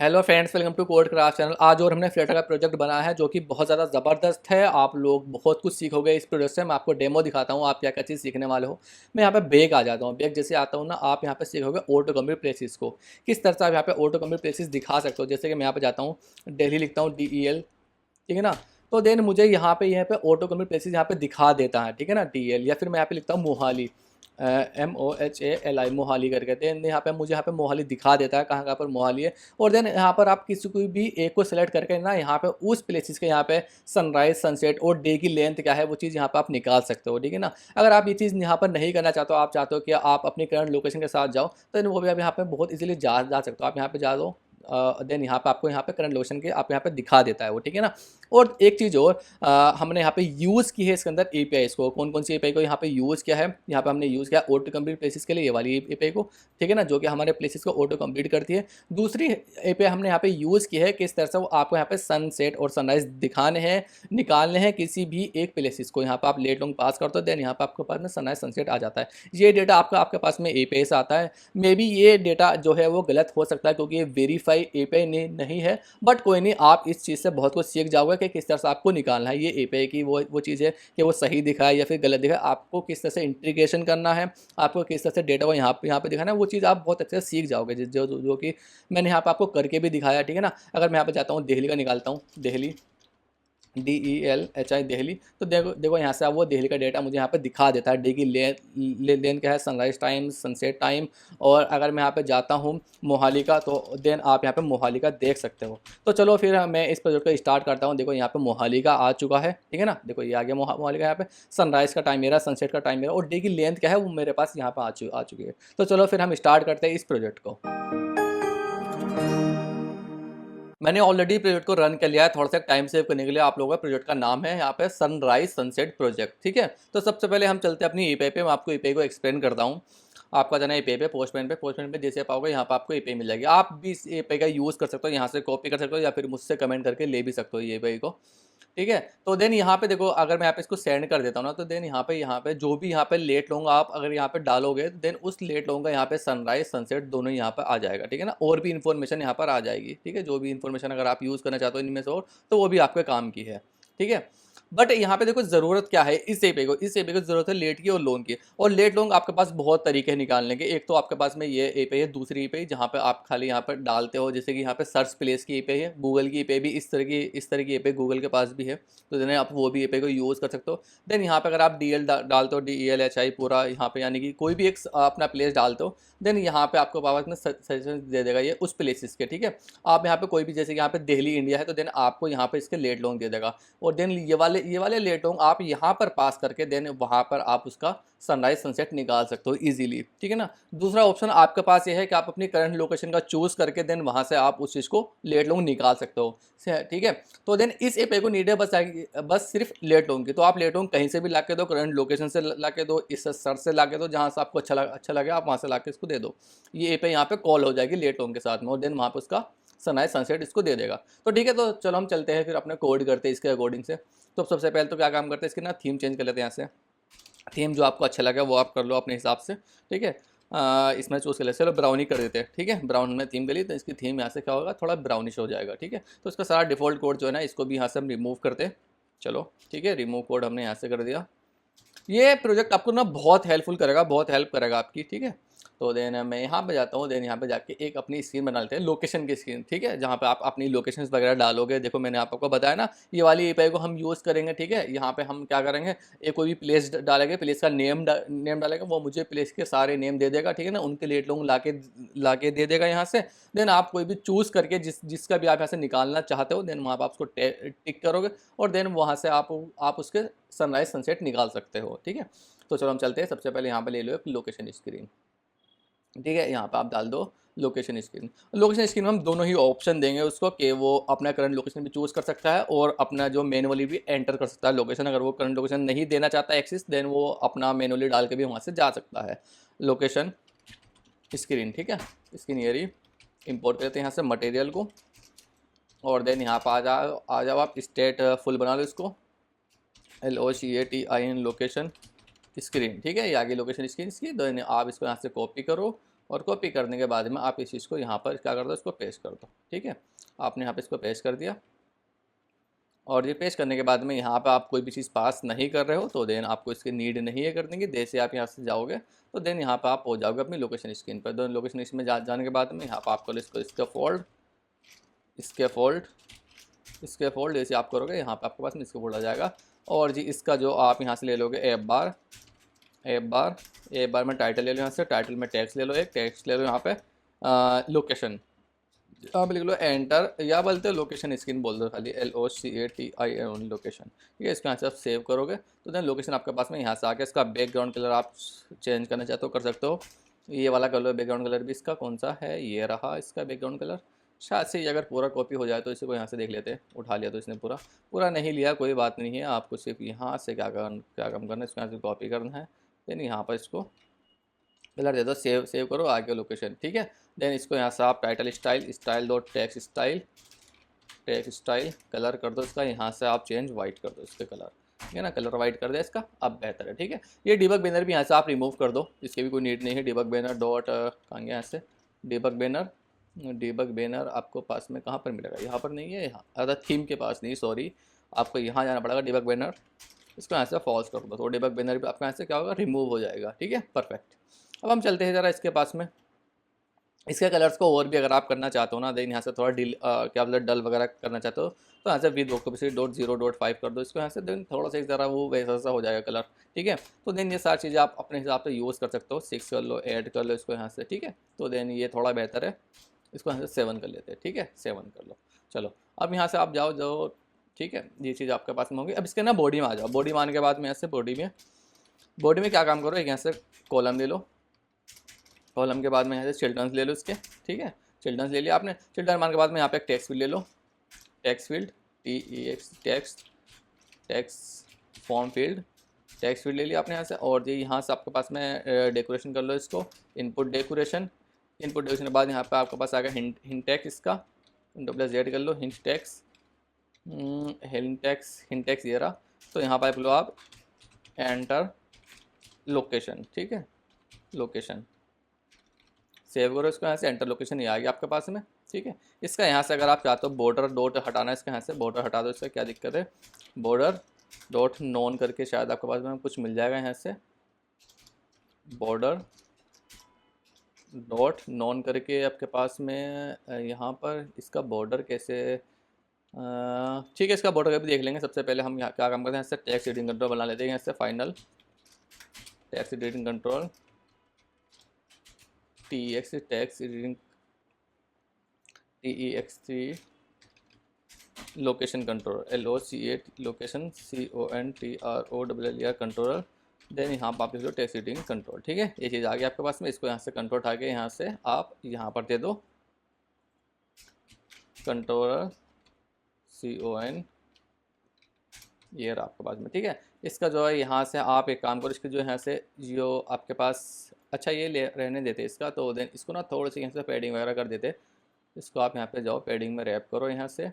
Hello friends, welcome to code craft channel. आज और हमने फ्लटर का प्रोजेक्ट बनाया है जो कि बहुत ज़्यादा ज़बरदस्त है। आप लोग बहुत कुछ सीखोगे इस प्रोजेक्ट से। मैं आपको डेमो दिखाता हूँ आप क्या क्या चीज़ सीखने वाले हो। मैं यहाँ पे बेग आ जाता हूँ। बेग जैसे आता हूँ ना, आप यहाँ पे सीखोगे ऑटो कम्प्लीट प्लेसेस को किस तरह से आप यहाँ पे ऑटो कम्प्लीट प्लेसेस दिखा सकते हो। जैसे कि मैं यहाँ पे जाता हूँ, दिल्ली लिखता हूँ DEL, ठीक है ना। तो देन मुझे यहाँ पे ऑटो कम्प्लीट प्लेसेस यहाँ पे दिखा देता है, ठीक है ना, DL। या फिर मैं यहाँ पे लिखता हूँ मोहाली, MOHALI, मोहाली करके। देन यहाँ पे मोहाली दिखा देता है कहाँ कहाँ पर मोहाली है। और देन यहाँ पर आप किसी को भी एक को सेलेक्ट करके ना, यहाँ पे उस प्लेसेस के यहाँ पे सनराइज सनसेट और डे की लेंथ क्या है वो चीज़ यहाँ पे आप निकाल सकते हो, ठीक है ना। अगर आप ये चीज़ यहाँ पर नहीं करना चाहते हो, आप चाहते हो कि आप अपनी करंट लोकेशन के साथ जाओ, तो then वो भी आप यहाँ पे बहुत इजीली जा सकते हो। आप यहाँ पे जा दो, देन यहाँ पे आपको यहाँ पे करंट लोकेशन के आप यहाँ पे दिखा देता है वो, ठीक है ना। और एक चीज़ और, हमने यहाँ पे यूज़ की है इसके अंदर API को। कौन कौन सी API को यहाँ पे यूज़ किया है, यहाँ पे हमने यूज़ किया ऑटो कंप्लीट प्लेसेस के लिए ये वाली API को, ठीक है ना, जो कि हमारे प्लेसेस को ऑटो कंप्लीट करती है। दूसरी API हमने यहाँ पे यूज़ की है किस तरह से वो आपको यहाँ पे सनसेट और सनराइज दिखाने हैं, निकालने हैं किसी भी एक प्लेसेस को। यहाँ पे आप लेट लॉन्ग पास करते हो, देन यहाँ पे आपके पास में सनराइज सनसेट आ जाता है। ये डेटा आपके पास में API से आता है। मे बी ये डेटा जो है वो गलत हो सकता है क्योंकि ये वेरीफाई API नहीं है, बट कोई नहीं, आप इस चीज़ से बहुत कुछ सीख जाओगे कि किस तरह से आपको निकालना है। ये API की वो चीज़ है कि वो सही दिखाए या फिर गलत दिखाए, आपको किस तरह से इंटीग्रेशन करना है, आपको किस तरह से डेटा को यहाँ पे दिखाना है, वो चीज़ आप बहुत अच्छे से सीख जाओगे। जो कि मैंने यहाँ पे आपको करके भी दिखाया, ठीक है ना। अगर मैं यहाँ पे जाता हूँ, दिल्ली का निकालता हूँ, दिल्ली DELHI दिल्ली, तो देखो देखो यहाँ से आप वो दिल्ली का डेटा मुझे यहाँ पे दिखा देता है। डे की लेन क्या है, सनराइज टाइम, सनसेट टाइम। और अगर मैं यहाँ पे जाता हूँ मोहाली का, तो देन आप यहाँ पे मोहाली का देख सकते हो। तो चलो फिर मैं इस प्रोजेक्ट को स्टार्ट करता हूँ। देखो यहाँ पे मोहाली का आ चुका है, ठीक है ना। देखो ये आ गया मोहाली का। यहाँ पे सनराइज़ का टाइम मेरा, सनसेट का टाइम मेरा, और डे की लेंथ क्या है वो मेरे पास यहाँ पे आ चुकी है। तो चलो फिर हम स्टार्ट करते हैं इस प्रोजेक्ट को। मैंने ऑलरेडी प्रोजेक्ट को रन कर लिया है। थोड़ा सा टाइम सेव करने के लिए आप लोगों का प्रोजेक्ट का नाम है यहाँ पे सनराइज सनसेट प्रोजेक्ट, ठीक है। तो सबसे पहले हम चलते हैं अपनी API पे। मैं आपको API को एक्सप्लेन करता हूँ। आपका जाना API पे, पोस्टमैन पे जैसे आप आओगे यहाँ पे आपको API मिल जाएगी। आप भी इस API का यूज़ कर सकते हो, यहाँ से कॉपी कर सकते हो या फिर मुझसे कमेंट करके ले भी सकते हो ये API को, ठीक है। तो देन यहाँ पे देखो, अगर मैं यहाँ पे इसको सेंड कर देता हूँ ना, तो देन यहाँ पे जो भी यहाँ पे लेट लूँगा आप अगर यहाँ पे डालोगे, तो देन उस लेट लूँगा यहाँ पे सनराइज सनसेट दोनों यहाँ पर आ जाएगा, ठीक है ना। और भी इन्फॉर्मेशन यहाँ पर आ जाएगी, ठीक है। जो भी इन्फॉर्मेशन अगर आप यूज़ करना चाहते हो इनमें से, और तो वो भी आपके काम की है, ठीक है। बट यहाँ पे देखो ज़रूरत क्या है इस API को ज़रूरत है लेट की और लोन की। और लेट लोन आपके पास बहुत तरीके हैं निकालने के। एक तो आपके पास में ये API है, दूसरी API जहाँ पे आप खाली यहाँ पर डालते हो, जैसे कि यहाँ पे सर्च प्लेस की API है, गूगल की API भी इस तरह की API गूगल के पास भी है। तो देन आप वो भी API को यूज़ कर सकते हो। देन यहाँ पे अगर आप DL डालते हो, DELHI पूरा यहाँ पे, यानी कि कोई भी एक अपना प्लेस डालते हो, देन यहाँ पे आपको पास में सजेशन दे देगा ये उस प्लेसेस के, ठीक है। आप यहाँ पे कोई भी, जैसे कि यहाँ पे दिल्ली इंडिया है, तो देन आपको यहाँ पे इसके लेट लॉन्ग दे देगा। और देन ये वाले लेट लॉन्ग आप यहाँ पर पास करके देन वहाँ पर आप उसका सनराइज सनसेट निकाल सकते हो इजीली, ठीक है ना। दूसरा ऑप्शन आपके पास ये है कि आप अपनी करंट लोकेशन का चूज करके देन वहाँ से आप उस चीज़ को लेट लॉन्ग निकाल सकते हो, ठीक है। तो देन इस API को नीड है बस सिर्फ लेट लॉन्ग की। तो आप लेट लॉन्ग कहीं से भी ला के दो, करंट लोकेशन से ला के दो, इस सर्च से ला के दो, जहाँ से आपको अच्छा लगे आप वहाँ से ला के इसको दे दो। ये API यहाँ पे कॉल हो जाएगी लेट लॉन्ग के साथ में, और देन वहाँ पे उसका सनराइज सनसेट इसको दे देगा। तो ठीक है, तो चलो हम चलते हैं फिर अपने कोड करते हैं इसके अकॉर्डिंग से। तो सबसे पहले तो क्या काम करते हैं, इसके ना थीम चेंज कर लेते हैं। यहाँ से थीम जो आपको अच्छा लगे वो आप कर लो अपने हिसाब से, ठीक है। इसमें चूज़ कर लेते, चलो ब्राउनी कर देते हैं, ठीक है। ब्राउन में थीम कर ली, तो इसकी थीम यहाँ से क्या होगा, थोड़ा ब्राउनिश हो जाएगा, ठीक है। तो इसका सारा डिफ़ॉल्ट कोड जो है ना, इसको भी यहाँ से हम रिमूव करते हैं। चलो ठीक है, रिमूव कोड हमने यहाँ से कर दिया। ये प्रोजेक्ट आपको ना बहुत हेल्पफुल करेगा, बहुत हेल्प करेगा आपकी, ठीक है। तो देन मैं यहाँ पे जाता हूँ, देन यहाँ पे जाके एक अपनी स्क्रीन बना लेते हैं, लोकेशन की स्क्रीन, ठीक है, जहाँ पे आप अपनी लोकेशंस वगैरह डालोगे। देखो मैंने आपको बताया ना, ये वाली API को हम यूज़ करेंगे, ठीक है। यहाँ पे हम क्या करेंगे, एक कोई भी प्लेस डालेंगे, प्लेस का नेम डालेगा, वो मुझे प्लेस के सारे नेम दे देगा, ठीक है ना। उनके लेट लोग ला के दे देगा यहाँ से। देन आप कोई भी चूज़ करके जिसका भी आप यहाँ से निकालना चाहते हो, देन वहाँ पर आप उसको टिक करोगे, और देन वहाँ से आप उसके सनराइज सनसेट निकाल सकते हो, ठीक है। तो चलो हम चलते हैं। सबसे पहले यहाँ पे ले लो एक लोकेशन स्क्रीन, ठीक है। यहाँ पे आप डाल दो लोकेशन स्क्रीन। लोकेशन स्क्रीन में हम दोनों ही ऑप्शन देंगे उसको कि वो अपना करंट लोकेशन भी चूज़ कर सकता है और अपना जो मैनुअली भी एंटर कर सकता है लोकेशन। अगर वो करंट लोकेशन नहीं देना चाहता एक्सिस, देन वो अपना मैनुअली डाल के भी वहाँ से जा सकता है। लोकेशन स्क्रीन, ठीक है। स्क्रीन ये रही। इंपोर्ट करते हैं यहाँ से मटेरियल को, और देन यहाँ पर आ जाओ आप स्टेट फुल बना लो इसको, LOCATIN लोकेशन स्क्रीन, ठीक है। ये आगे लोकेशन स्क्रीन इसकी, तो आप इसको यहाँ से कॉपी करो और कॉपी करने के बाद में आप इस चीज़ को यहाँ पर क्या कर दो, इसको पेस्ट कर दो। ठीक है, आपने यहाँ पे इसको पेस्ट कर दिया, और ये पेस्ट करने के बाद में यहाँ पे आप कोई भी चीज़ पास नहीं कर रहे हो तो देन आपको इसकी नीड नहीं है करने की। जैसे आप यहाँ से जाओगे तो देन यहाँ पे आप हो जाओगे अपनी लोकेशन स्क्रीन पर। देन लोकेशन स्क्रीन में जाने के बाद में यहाँ पर आपको इसको इसके फोल्ड जैसे आप करोगे यहाँ पे आपके पास में इसका फोल्ड आ जाएगा। और जी इसका जो आप यहाँ से ले लोगे ऐप बार में टाइटल ले लो, यहाँ से टाइटल में टेक्स्ट ले लो, एक टेक्स्ट ले लो यहाँ पे लोकेशन, आप लिख लो एंटर, या बोलते हो लोकेशन स्क्रीन बोल दो खाली, LOCATION लोकेशन। ठीक है, इसको यहाँ से आप सेव करोगे तो देन लोकेशन आपके पास में यहाँ से आके इसका बैकग्राउंड कलर आप चेंज करना चाहते हो कर सकते हो। ये वाला कलर बैकग्राउंड कलर भी इसका कौन सा है, ये रहा इसका बैकग्राउंड कलर। शायद से ये अगर पूरा कॉपी हो जाए तो इसी को यहाँ से देख लेते हैं, उठा लिया तो इसने पूरा नहीं लिया, कोई बात नहीं है। आपको सिर्फ यहाँ से क्या काम करना है, इसको यहाँ से कॉपी करना है, देन यहाँ पर इसको कलर दे दो, सेव करो, आगे लोकेशन। ठीक है, देन इसको यहाँ से आप title style dot text style colour कर दो इसका, यहाँ से आप चेंज वाइट कर दो इसके कलर। ठीक है ना, कलर वाइट कर दे इसका, अब बेहतर है। ठीक है, ये डिबग बैनर भी यहाँ से आप रिमूव कर दो, इसकी भी कोई नीड नहीं है। डिबग बैनर डॉट कहाँ गया, यहाँ से डिबग बैनर आपको पास में कहाँ पर मिलेगा, यहाँ पर नहीं है, यहाँ अगर थीम के पास नहीं, सॉरी, आपको यहाँ जाना पड़ेगा डिबग बैनर, इसको यहाँ से फॉल्स कर दो तो डिबग बैनर भी आपका यहाँ से क्या होगा, रिमूव हो जाएगा। ठीक है, परफेक्ट। अब हम चलते हैं ज़रा इसके पास में, इसके कलर्स को और भी अगर आप करना चाहते हो ना, देन यहाँ से थोड़ा क्या बोलते हैं डल वगैरह करना चाहते हो तो यहाँ से विद ऑक्यूपेंसी .0.5 कर दो इसको यहाँ से, देन थोड़ा सा ज़रा वो वैसा सा हो जाएगा कलर। ठीक है, तो देन ये सारी चीज़ें आप अपने हिसाब से यूज़ कर सकते हो, 6 कर लो, ऐड कर लो इसको यहाँ से। ठीक है, तो देन ये थोड़ा बेहतर है, इसको यहाँ से 7 कर लेते हैं। ठीक है, 7 कर लो। चलो अब यहाँ से आप जाओ। ठीक है, ये चीज़ आपके पास में होगी। अब इसके ना बॉडी में आ जाओ, बॉडी में आने के बाद में यहाँ से बॉडी में क्या काम करो, एक यहाँ से कॉलम ले लो, कॉलम के बाद में यहाँ से चिल्ड्रंस ले लो इसके। ठीक है, चिल्ड्रंस ले लिया आपने, चिल्ड्रन मान के बाद में यहाँ पे एक टेक्स्ट फील्ड ले लो, text field text form field, text field ले लिया आपने यहाँ से। और ये यहाँ से आपके पास में डेकोरेशन कर लो इसको, इनपुट डेकोरेशन के बाद यहाँ पे आपके पास आ गया हिंट टेक्स्ट, इसका Z कर लो, हिंट टेक्स्ट ये रहा। तो यहाँ पर लो आप एंटर लोकेशन। ठीक है, लोकेशन सेव करो इसको, यहाँ से एंटर लोकेशन ये आ गया आपके पास में। ठीक है, इसका यहाँ से अगर आप चाहते हो बॉर्डर डॉट हटाना है, इसका यहाँ से बॉर्डर हटा दो, इसका क्या दिक्कत है, बॉर्डर डॉट नॉन करके शायद आपके पास में कुछ मिल जाएगा, यहाँ से बॉर्डर डॉट नॉन करके आपके पास में यहाँ पर इसका बॉर्डर कैसे, ठीक है, इसका बॉर्डर का भी देख लेंगे। सबसे पहले हम यहाँ क्या काम करते हैं, यहाँ से टेक्स्ट एडिटिंग कंट्रोल बना लेते हैं, यहाँ से final text editing control TEXT location control LOCA location CONTROLLER controller, then यहाँ पर आप लिख दो टेक्स्ट एडिटिंग कंट्रोल। ठीक है, ये चीज़ आ गई आपके पास में, इसको यहाँ से कंट्रोल उठा के यहाँ से आप यहाँ पर दे दो कंट्रोलर CON, ये रहा आपके पास में। ठीक है, इसका जो है यहाँ से आप एक काम करो, इसकी जो यहाँ से जो आपके पास, अच्छा ये रहने देते इसका, तो देन इसको ना थोड़ी सी यहाँ से पैडिंग वगैरह कर देते, इसको आप यहाँ पे जाओ पैडिंग में रैप करो, यहाँ से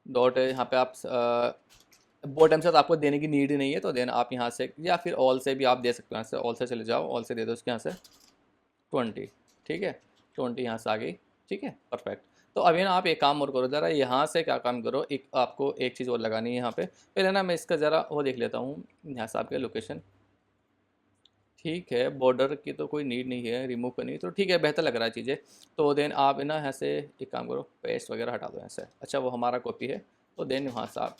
डॉट यहाँ पे आप बॉटम से तो आपको देने की नीड ही नहीं है, तो देन आप यहाँ से या फिर ऑल से भी आप दे सकते हो, यहाँ से ऑल से चले जाओ, ऑल से दे दो इसके यहाँ से 20। ठीक है, 20 यहाँ से आ गई। ठीक है, परफेक्ट। तो अभी ना आप एक काम और करो, ज़रा यहाँ से क्या काम करो, एक आपको एक चीज़ और लगानी है यहाँ पे। पहले ना मैं इसका ज़रा वो देख लेता हूँ, यहाँ से आपके लोकेशन। ठीक है, बॉर्डर की तो कोई नीड नहीं है रिमूव करनी, तो ठीक है, बेहतर लग रहा है चीज़ें। तो देन आप ना यहाँ से एक काम करो, पेस्ट वगैरह हटा दो यहाँ से। अच्छा वो हमारा कॉपी है, तो देन वहाँ से आप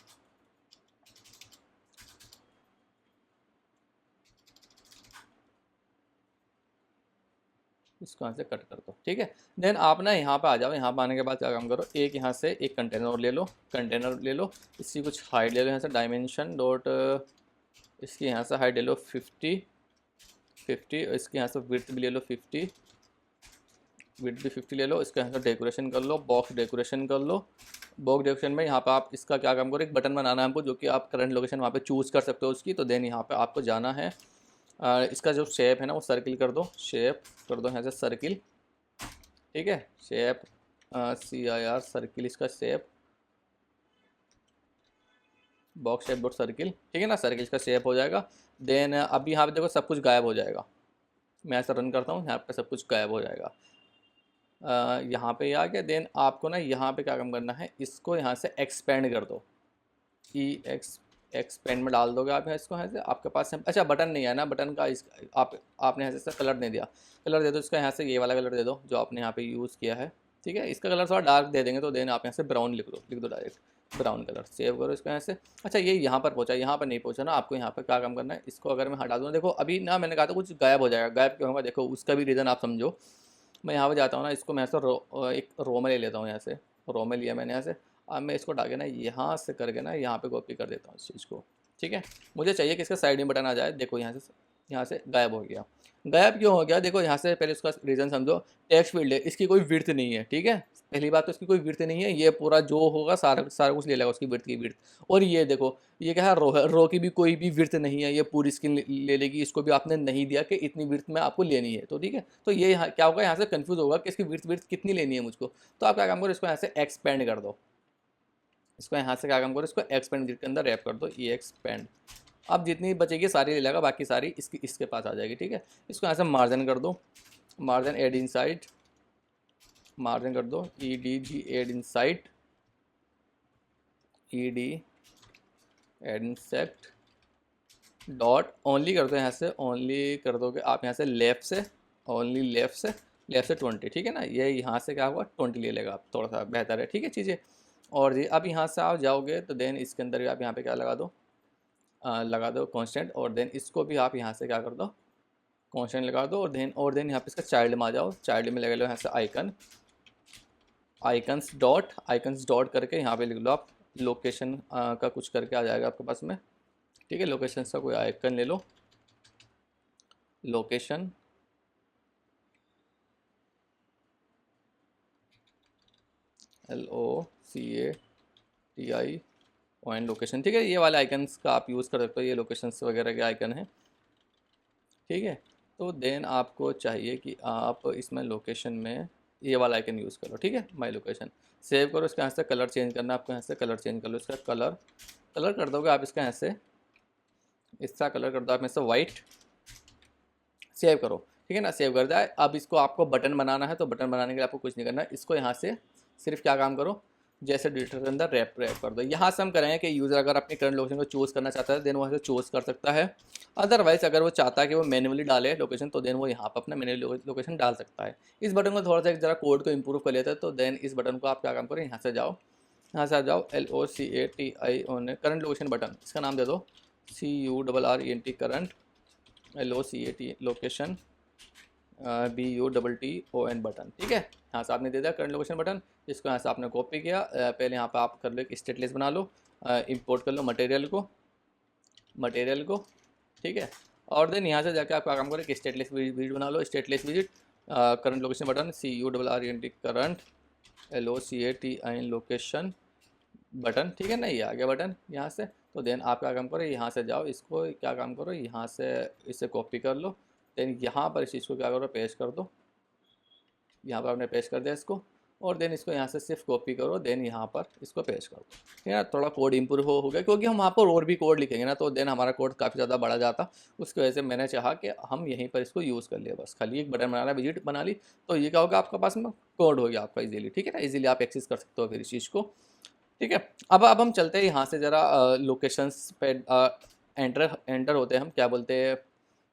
इसको यहाँ से कट कर दो। ठीक है, देन आप ना यहाँ पे आ जाओ, यहाँ पे आने के बाद क्या काम करो, एक यहाँ से एक कंटेनर ले लो, इसकी कुछ हाइट ले लो, यहाँ से डायमेंशन डॉट, इसकी यहाँ से हाइट ले लो 50, इसके यहाँ से विड्थ भी ले लो 50, विड्थ भी 50 ले लो। इसके यहाँ से डेकोरेशन कर लो, बॉक्स डेकोरेशन कर लो। बॉक्स डेकोरेशन में यहाँ पे आप इसका क्या काम करो, एक बटन बनाना है हमको, जो कि आप करंट लोकेशन वहाँ पे चूज़ कर सकते हो उसकी। तो देन यहाँ पे आपको जाना है, इसका जो शेप है ना वो सर्किल कर दो, शेप कर दो यहाँ से सर्किल। ठीक है, शेप CIR सर्किल, इसका shape box shape dot circle. ठीक है ना, सर्किल का शेप हो जाएगा। देन अभी यहाँ पे देखो सब कुछ गायब हो जाएगा, मैं ऐसा रन करता हूँ, यहाँ पे सब कुछ गायब हो जाएगा। यहाँ पे आ गया। देन आपको ना यहाँ पे क्या काम करना है, इसको यहाँ से एक्सपेंड कर दो। एक्सपेंड में डाल दोगे आप यहाँ इसको, यहाँ से आपके पास अच्छा बटन नहीं है ना, बटन का इस आपने यहाँ से कलर नहीं दिया, कलर दे दो इसका, यहाँ से ये वाला कलर दे दो जो आपने यहाँ पे यूज़ किया है। ठीक है, इसका कलर थोड़ा डार्क दे देंगे, तो देन आप यहाँ से ब्राउन लिख दो डायरेक्ट ब्राउन कलर। सेव करो इसको यहाँ से। अच्छा ये यहाँ पर पहुँचा, यहाँ पर नहीं पहुँचा ना, आपको यहाँ पर क्या काम करना है, इसको अगर मैं हटा दूँ, देखो अभी ना मैंने कहा था कुछ गायब हो जाएगा, गायब क्यों होगा देखो, उसका भी रीज़न आप समझो। मैं यहाँ पर जाता हूँ ना, इसको मैं ऐसा एक रो में ले लेता हूँ, यहाँ से रो में लिया मैंने यहाँ से। अब मैं इसको डाल के ना यहाँ से करके ना यहाँ पे कॉपी कर देता हूँ इस चीज़ को। ठीक है, मुझे चाहिए कि इसका साइड में बटन आ जाए। देखो यहाँ से गायब हो गया। गायब क्यों हो गया, देखो यहाँ से पहले उसका रीज़न समझो। टेक्स्ट फील्ड है, इसकी कोई विड्थ नहीं है। ठीक है, पहली बात तो इसकी कोई विड्थ नहीं है, ये पूरा जो होगा सारा कुछ ले लेगा उसकी विड्थ की विड्थ। और ये देखो ये क्या है, रो की भी कोई भी विड्थ नहीं है, ये पूरी स्क्रीन ले लेगी। इसको भी आपने नहीं दिया कि इतनी विड्थ में आपको लेनी है, तो ठीक है, तो ये यहाँ क्या होगा, यहाँ से कन्फ्यूज़ होगा कि इसकी विड्थ कितनी लेनी है मुझको। तो आप क्या काम करो, इसको यहाँ से एक्सपेंड कर दो। इसको यहाँ से क्या काम करो, इसको एक्सपेंड के अंदर रैप कर दो, ये एक्सपेंड। अब जितनी बचेगी सारी ले लेगा, बाकी सारी इसके पास आ जाएगी। ठीक है, इसको यहाँ से मार्जिन कर दो, मार्जिन एड इनसाइड, मार्जिन कर दो EDG edge insets, ED edge insets dot only कर दो, यहाँ से ओनली कर दोगे आप यहाँ से लेफ़्ट से, ओनली लेफ़्ट से 20। ठीक है ना, ये यहाँ से क्या हुआ 20 ले लेगा, आप थोड़ा सा बेहतर है। ठीक है चीज़ें। और जी अब यहाँ से आप जाओगे तो देन इसके अंदर आप यहाँ पे क्या लगा दो कांस्टेंट, और देन इसको भी आप यहाँ से क्या कर दो कांस्टेंट लगा दो, और देन यहाँ पे इसका चाइल्ड में आ जाओ, चाइल्ड में लगा लो यहाँ से आइकन्स डॉट करके यहाँ पे लिख लो आप लोकेशन का कुछ करके आ जाएगा आपके पास में। ठीक है, लोकेशन का कोई आइकन ले लो, लोकेशन LOCATI लोकेशन। ठीक है, ये वाले आइकन्स का आप यूज़ कर सकते हो, ये लोकेशंस वगैरह के आइकन हैं। ठीक है, तो देन आपको चाहिए कि आप इसमें लोकेशन में ये वाला आइकन यूज़ करो। ठीक है, माई लोकेशन सेव करो, इसका यहाँ से कलर चेंज करना है आपको, यहाँ से कलर चेंज कर लो, इसका कलर कर दोगे आप इसका यहाँ से, इसका कलर कर दो आप यहाँ से वाइट। सेव करो। ठीक है ना, सेव कर दिया। अब इसको आपको बटन बनाना है, तो बटन बनाने के लिए आपको कुछ नहीं करना है, इसको यहाँ से सिर्फ क्या काम करो, जैसे डिलीटर के अंदर रैप कर दो। यहाँ से हम करेंगे कि यूज़र अगर अपने करंट लोकेशन को चूज़ करना चाहता है देन वो ऐसे चूज़ कर सकता है। अदरवाइज अगर वो चाहता है कि वो मैन्युअली डाले लोकेशन, तो देन वो यहाँ पर अपना मैन्युअली लोकेशन डाल सकता है। इस बटन को थोड़ा सा जरा कोड को इंप्रूव कर लेता है, तो देन इस बटन को आप क्या काम करें, यहाँ से जाओ, यहाँ से आ जाओ, LOCATI करंट लोकेशन बटन, इसका नाम दे दो CURRENT current, LOCAT location BUTTON button. ठीक है, यहाँ से आपने दे दिया करंट लोकेशन बटन, इसको यहाँ से आपने कॉपी किया। पहले यहाँ पे आप कर लो एक स्टेटलेस बना लो, इंपोर्ट कर लो मटेरियल को। ठीक है, और देन यहाँ से जाके आप क्या काम करो, एक स्टेटलेस विजिट बना लो, स्टेटलेस विजिट current location button CURRENT current LOCATI location button. ठीक है ना, ये आ गया बटन यहाँ से। तो देन आप क्या काम करो, यहाँ से जाओ, इसको क्या काम करो, यहाँ से इसे कॉपी कर लो, देन यहाँ पर इस चीज़ को क्या करो, पेस्ट कर दो, यहाँ पर आपने पेस्ट कर दिया इसको, और देन इसको यहाँ से सिर्फ कॉपी करो, देन यहाँ पर इसको पेस्ट कर दो। ठीक है ना, थोड़ा कोड इंप्रूव हो गया, क्योंकि हम वहाँ पर और भी कोड लिखेंगे ना, तो देन हमारा कोड काफ़ी ज़्यादा बढ़ा जाता। उसकी वजह से मैंने चाहा कि हम यहीं पर इसको यूज़ कर लिए, बस खाली एक बटन बनाना, विजिट बना ली, तो ये क्या होगा आपके पास में कोड हो गया आपका ईजिली। ठीक है ना, ईजिली आप एक्सेस कर सकते हो फिर इस चीज़ को। ठीक है, अब हम चलते हैं यहाँ से ज़रा लोकेशंस पे एंटर होते हैं हम, क्या बोलते हैं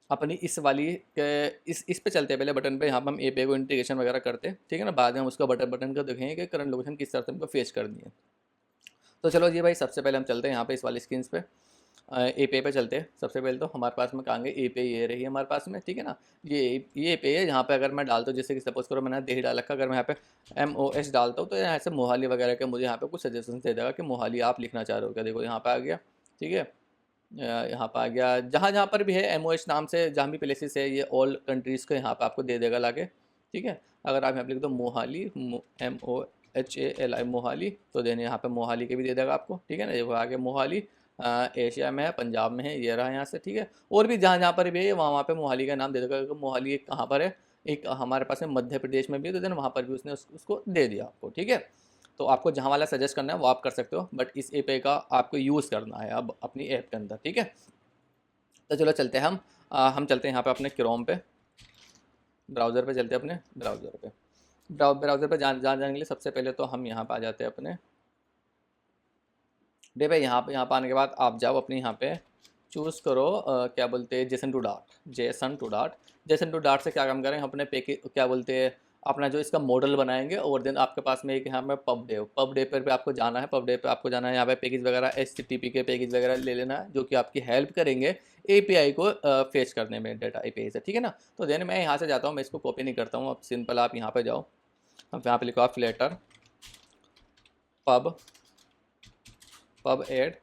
अपनी इस वाली के इस पे चलते हैं। पहले बटन पे यहाँ पर हम API को इंटीग्रेशन वगैरह करते हैं। ठीक है ना, बाद में हम उसका बटन का देखेंगे कि करंट लोकेशन किस तरह से हमको फेच करनी है। तो चलो जी भाई, सबसे पहले हम चलते हैं यहाँ पे इस वाली स्क्रीन पे, API पे चलते हैं। सबसे पहले तो हमारे पास में कहेंगे API ये रही है हमारे पास में। ठीक है ना, ये API है, यहाँ पे अगर मैं डालता हूँ, जैसे कि सपोज करो मैंने देही डाल रखा, अगर मैं यहाँ पे MOS डालता हूँ तो यहाँ से मोहाली वगैरह के मुझे यहाँ पे कुछ सजेशन दे देगा कि मोहाली आप लिखना चाह रहे हो क्या। देखो यहाँ पे आ गया। ठीक है, यहाँ पर आ गया, जहाँ पर भी है MOS नाम से, जहाँ भी प्लेसेस है, ये ऑल कंट्रीज़ को यहाँ पे आपको दे देगा लाके। ठीक है, अगर आप यहाँ पे लिख दो मोहाली, MOHALI मोहाली, तो देन यहाँ पे मोहाली के भी दे देगा आपको। ठीक है ना, देखो आगे मोहाली एशिया में है, पंजाब में है, ये रहा यहाँ से। ठीक है, और भी जहाँ पर भी है वहाँ पे मोहाली का नाम दे देगा। मोहाली एक कहाँ पर है, एक हमारे पास में मध्य प्रदेश में भी है, तो देन वहाँ पर भी उसने उसको दे दिया आपको। ठीक है, तो आपको जहाँ वाला सजेस्ट करना है वो आप कर सकते हो, बट इस API का आपको यूज़ करना है अब अपनी ऐप के अंदर। ठीक है, तो चलो चलते हैं हम चलते हैं यहाँ पे अपने क्रोम पे। ब्राउज़र पे चलते हैं अपने ब्राउज़र पे। ब्राउज़र पे जाने के लिए सबसे पहले तो हम यहाँ पे आ जाते हैं अपने डे पे। यहाँ पे आने के बाद आप जाओ अपने यहाँ पे चूज़ करो क्या बोलते हैं जेसन टू डार्ट से क्या काम करें हम अपने क्या बोलते हैं अपना जो इसका मॉडल बनाएंगे। और देन आपके पास में एक यहाँ पे पब डे पर भी आपको जाना है। पब डे पे आपको जाना है, यहाँ पे पैकेज वगैरह HTTP के पैकेज वगैरह ले लेना है जो कि आपकी हेल्प करेंगे API को फेच करने में डेटा API से, ठीक है ना। तो देन मैं यहाँ से जाता हूँ, मैं इसको कॉपी नहीं करता हूँ। अब सिंपल आप यहाँ पे जाओ, अब यहाँ पे लिखो आप फ्लेटर पब एड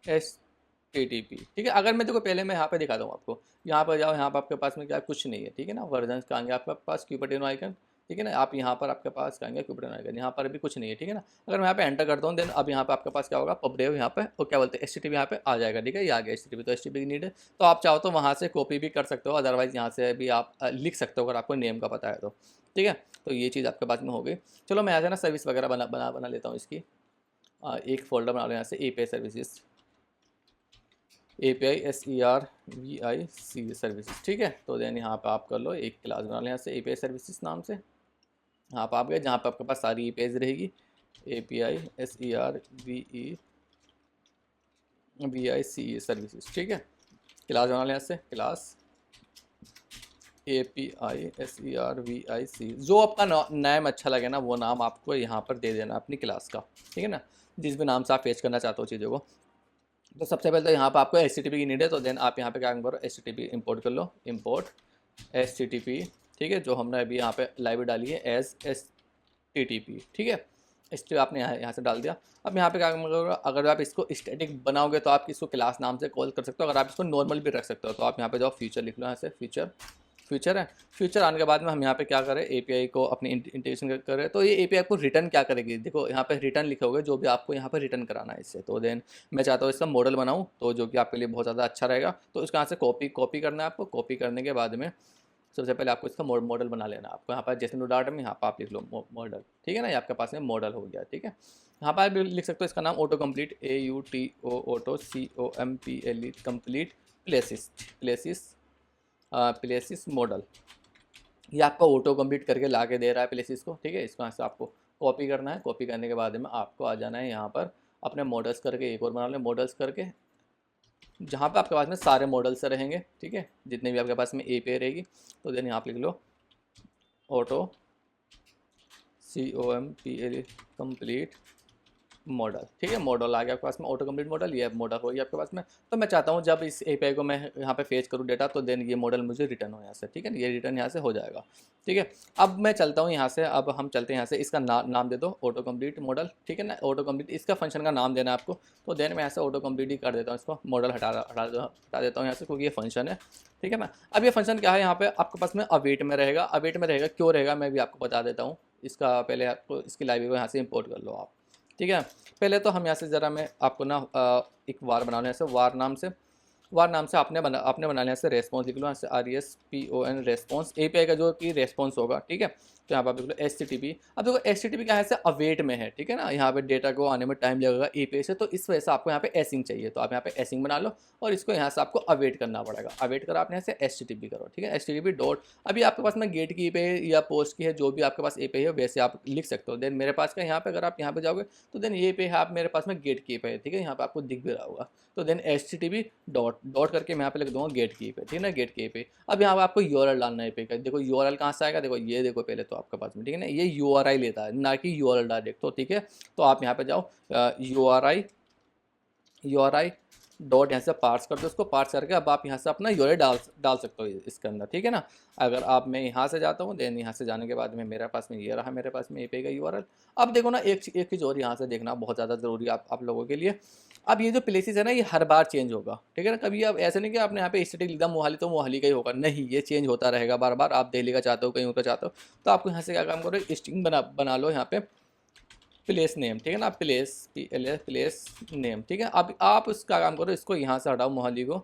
HTTP, ठीक है। अगर मैं देखो पहले मैं यहाँ पे दिखाता हूँ आपको, यहाँ पर जाओ, यहाँ पर आपके पास में क्या कुछ नहीं है, ठीक है ना। वर्जन कहेंगे आपके पास क्यूपर्टिनो आइकन, ठीक है ना। आप यहाँ पर आपके पास कहेंगे क्यूपर्टिनो आइकन, यहाँ पर भी कुछ नहीं है, ठीक है ना। अगर मैं यहाँ पे एंटर करता हूँ देन अब यहाँ पे आपके पास क्या होगा, पब डेव यहाँ पे और क्या बोलते हैं HTTP यहाँ पे आ जाएगा, ठीक है। ये आ गया HTTP, तो HTTP की नीड है तो आप चाहो तो वहाँ से कॉपी भी कर सकते हो, अदरवाइज यहाँ से भी आप लिख सकते हो अगर आपको नेम का पता है तो, ठीक है। तो ये चीज़ आपके पास में हो गई। चलो मैं यहाँ से ना सर्विस वगैरह बना लेता हूँ इसकी। एक फोल्डर बना लो यहाँ से API services, API SERVIC services, ठीक है। तो देन यहाँ पे आप कर लो एक क्लास बना लो यहाँ से API सर्विसेज नाम से। यहाँ पर आप गए जहाँ पे आपके पास सारी APIs रहेगी, API SERVIC सर्विसेज, ठीक है। क्लास बना लो यहाँ से, क्लास API SERVIC, जो आपका नाम अच्छा लगे ना वो नाम आपको यहाँ पर दे देना अपनी क्लास का, ठीक है ना, जिस भी नाम से आप पेश करना चाहते हो चीज़ों को। तो सबसे पहले तो यहाँ पर आपको HTTP की नीड है, तो देन आप यहाँ पे क्या करो, HTTP इंपोर्ट कर लो, इंपोर्ट HTTP, ठीक है, जो हमने अभी यहाँ पे लाइब्रेरी डाली है एज HTTP, ठीक है। इसलिए आपने यहाँ से डाल दिया। अब यहाँ पे क्या करोगे, अगर आप इसको स्टैटिक बनाओगे तो आप इसको क्लास नाम से कॉल कर सकते हो, अगर आप इसको नॉर्मल भी रख सकते हो। तो आप यहाँ पे जाओ, फ्यूचर लिख लो यहाँ से, फ्यूचर है। फ्यूचर आने के बाद में हम यहाँ पे क्या करें, API को अपनी इंटीग्रेशन करें। तो ये API आपको रिटर्न क्या करेगी, देखो यहाँ पे रिटर्न लिखोगे जो भी आपको यहाँ पे रिटर्न कराना है इससे। तो देन मैं चाहता हूँ इसका मॉडल बनाऊँ, तो जो कि आपके लिए बहुत ज़्यादा अच्छा रहेगा। तो इसका यहाँ से कॉपी करना है आपको। कॉपी करने के बाद में सबसे पहले आपको इसका मॉडल बना लेना है। आपको यहाँ पर जेसन टू डार्ट में यहाँ पर आप लिख लो मॉडल, ठीक है ना। ये आपके पास में मॉडल हो गया, ठीक है। यहाँ पर आप लिख सकते हो इसका नाम auto complete, AUTO auto COMPLE complete places model. ये आपका ऑटो कंप्लीट करके ला के दे रहा है प्लेसिस को, ठीक है। इसको यहाँ से आपको कॉपी करना है। कॉपी करने के बाद में आपको आ जाना है यहाँ पर अपने मॉडल्स करके, एक और बना लें मॉडल्स करके, जहाँ पे आपके पास में सारे मॉडल्स रहेंगे, ठीक है, जितने भी आपके पास में API रहेगी। तो देन यहाँ पे लिख लो ऑटो COMPLE कंप्लीट मॉडल, ठीक है। मॉडल आ गया आपके पास में, ऑटो कंप्लीट मॉडल, ये मॉडल हो गया आपके पास में। तो मैं चाहता हूँ जब इस API को मैं यहाँ पे फेच करूँ डेटा, तो देन ये मॉडल मुझे रिटर्न हो यहाँ से, ठीक है। ये रिटर्न यहाँ से हो जाएगा, ठीक है। अब मैं चलता हूँ यहाँ से, अब हम चलते हैं यहाँ से, इसका नाम दे दो ऑटो कंप्लीट मॉडल, ठीक है ना। ऑटो कंप्लीट इसका फंक्शन का नाम देना है आपको। तो देन मैं यहाँ से ऑटो कंप्लीट ही कर देता हूँ, इसको मॉडल हटा देता हूँ यहाँ से, क्योंकि ये फंक्शन है, ठीक है ना। अब ये फंक्शन क्या है, यहाँ पे आपके पास में अवेट में रहेगा। अवेट में रहेगा क्यों रहेगा मैं भी आपको बता देता हूँ। इसका पहले आपको इसकी लाइब्रेरी को यहाँ से इंपोर्ट कर लो आप, ठीक है। पहले तो हम यहाँ से ज़रा मैं आपको ना एक वार बना लें, ऐसे वार नाम से आपने बना लिया, ऐसे रेस्पॉन्स लिख लो यहाँ से RESPON रेस्पॉन्स, API का जो कि रेस्पॉन्स होगा, ठीक है। तो यहाँ पर आप लिख लो HTTP। अब देखो HTTP क्या है, ऐसे अवेट में है, ठीक है ना। यहाँ पे डेटा को आने में टाइम लगेगा API से, तो इस वजह से आपको यहाँ पे एसिंग चाहिए। तो आप यहाँ पे एसिंग बना लो और इसको यहाँ से आपको अवेट करना पड़ेगा। अवेट कर आपने यहाँ से HTTP करो, ठीक है। HTTP डॉट, अभी आपके पास में गेट की API या पोस्ट की है, जो भी आपके पास API है वैसे आप लिख सकते हो। देन मेरे पास का यहाँ पे अगर आप यहाँ पे जाओगे तो देन ये पे है आप मेरे पास में गेट की API है, ठीक है। यहाँ पे आपको दिख भी रहा होगा। तो देन HTTP डॉट करके मैं यहाँ पे लिख दूंगा गेट की API, ठीक है ना, गेट की API। अब यहाँ पे आपको URL डालना है API का। देखो URL कहाँ से आएगा, देखो ये देखो पहले तो आपके पास में, ठीक है ना, ये URI लेता है ना कि URL डायरेक्ट, तो ठीक है। तो आप यहाँ पे जाओ URI डॉट यहाँ से पार्स कर दो, उसको पार्स करके अब आप यहाँ से अपना URL डाल सकते हो इसके अंदर, ठीक है ना। अगर आप मैं यहाँ से जाता हूँ, देन यहाँ से जाने के बाद में मेरे पास में ये रहा, मेरे पास में API का URL। अब देखो ना एक चीज़ और यहाँ से देखना बहुत ज़्यादा ज़रूरी है आप लोगों के लिए। अब ये जो प्लेसेस है ना, ये हर बार चेंज होगा, ठीक है ना। कभी आप ऐसे नहीं कि आपने यहाँ पे स्टैटिक लिखा मोहाली तो मोहाली का ही होगा, नहीं, ये चेंज होता रहेगा बार बार। आप दिल्ली का चाहते हो, कहीं का चाहते हो, तो आपको यहाँ से क्या काम करो, स्ट्रिंग बना लो यहाँ पे प्लेस नेम, ठीक है ना, प्लेस नेम, ठीक है। अब आप उसका काम करो, इसको यहाँ से हटाओ मोहाली को,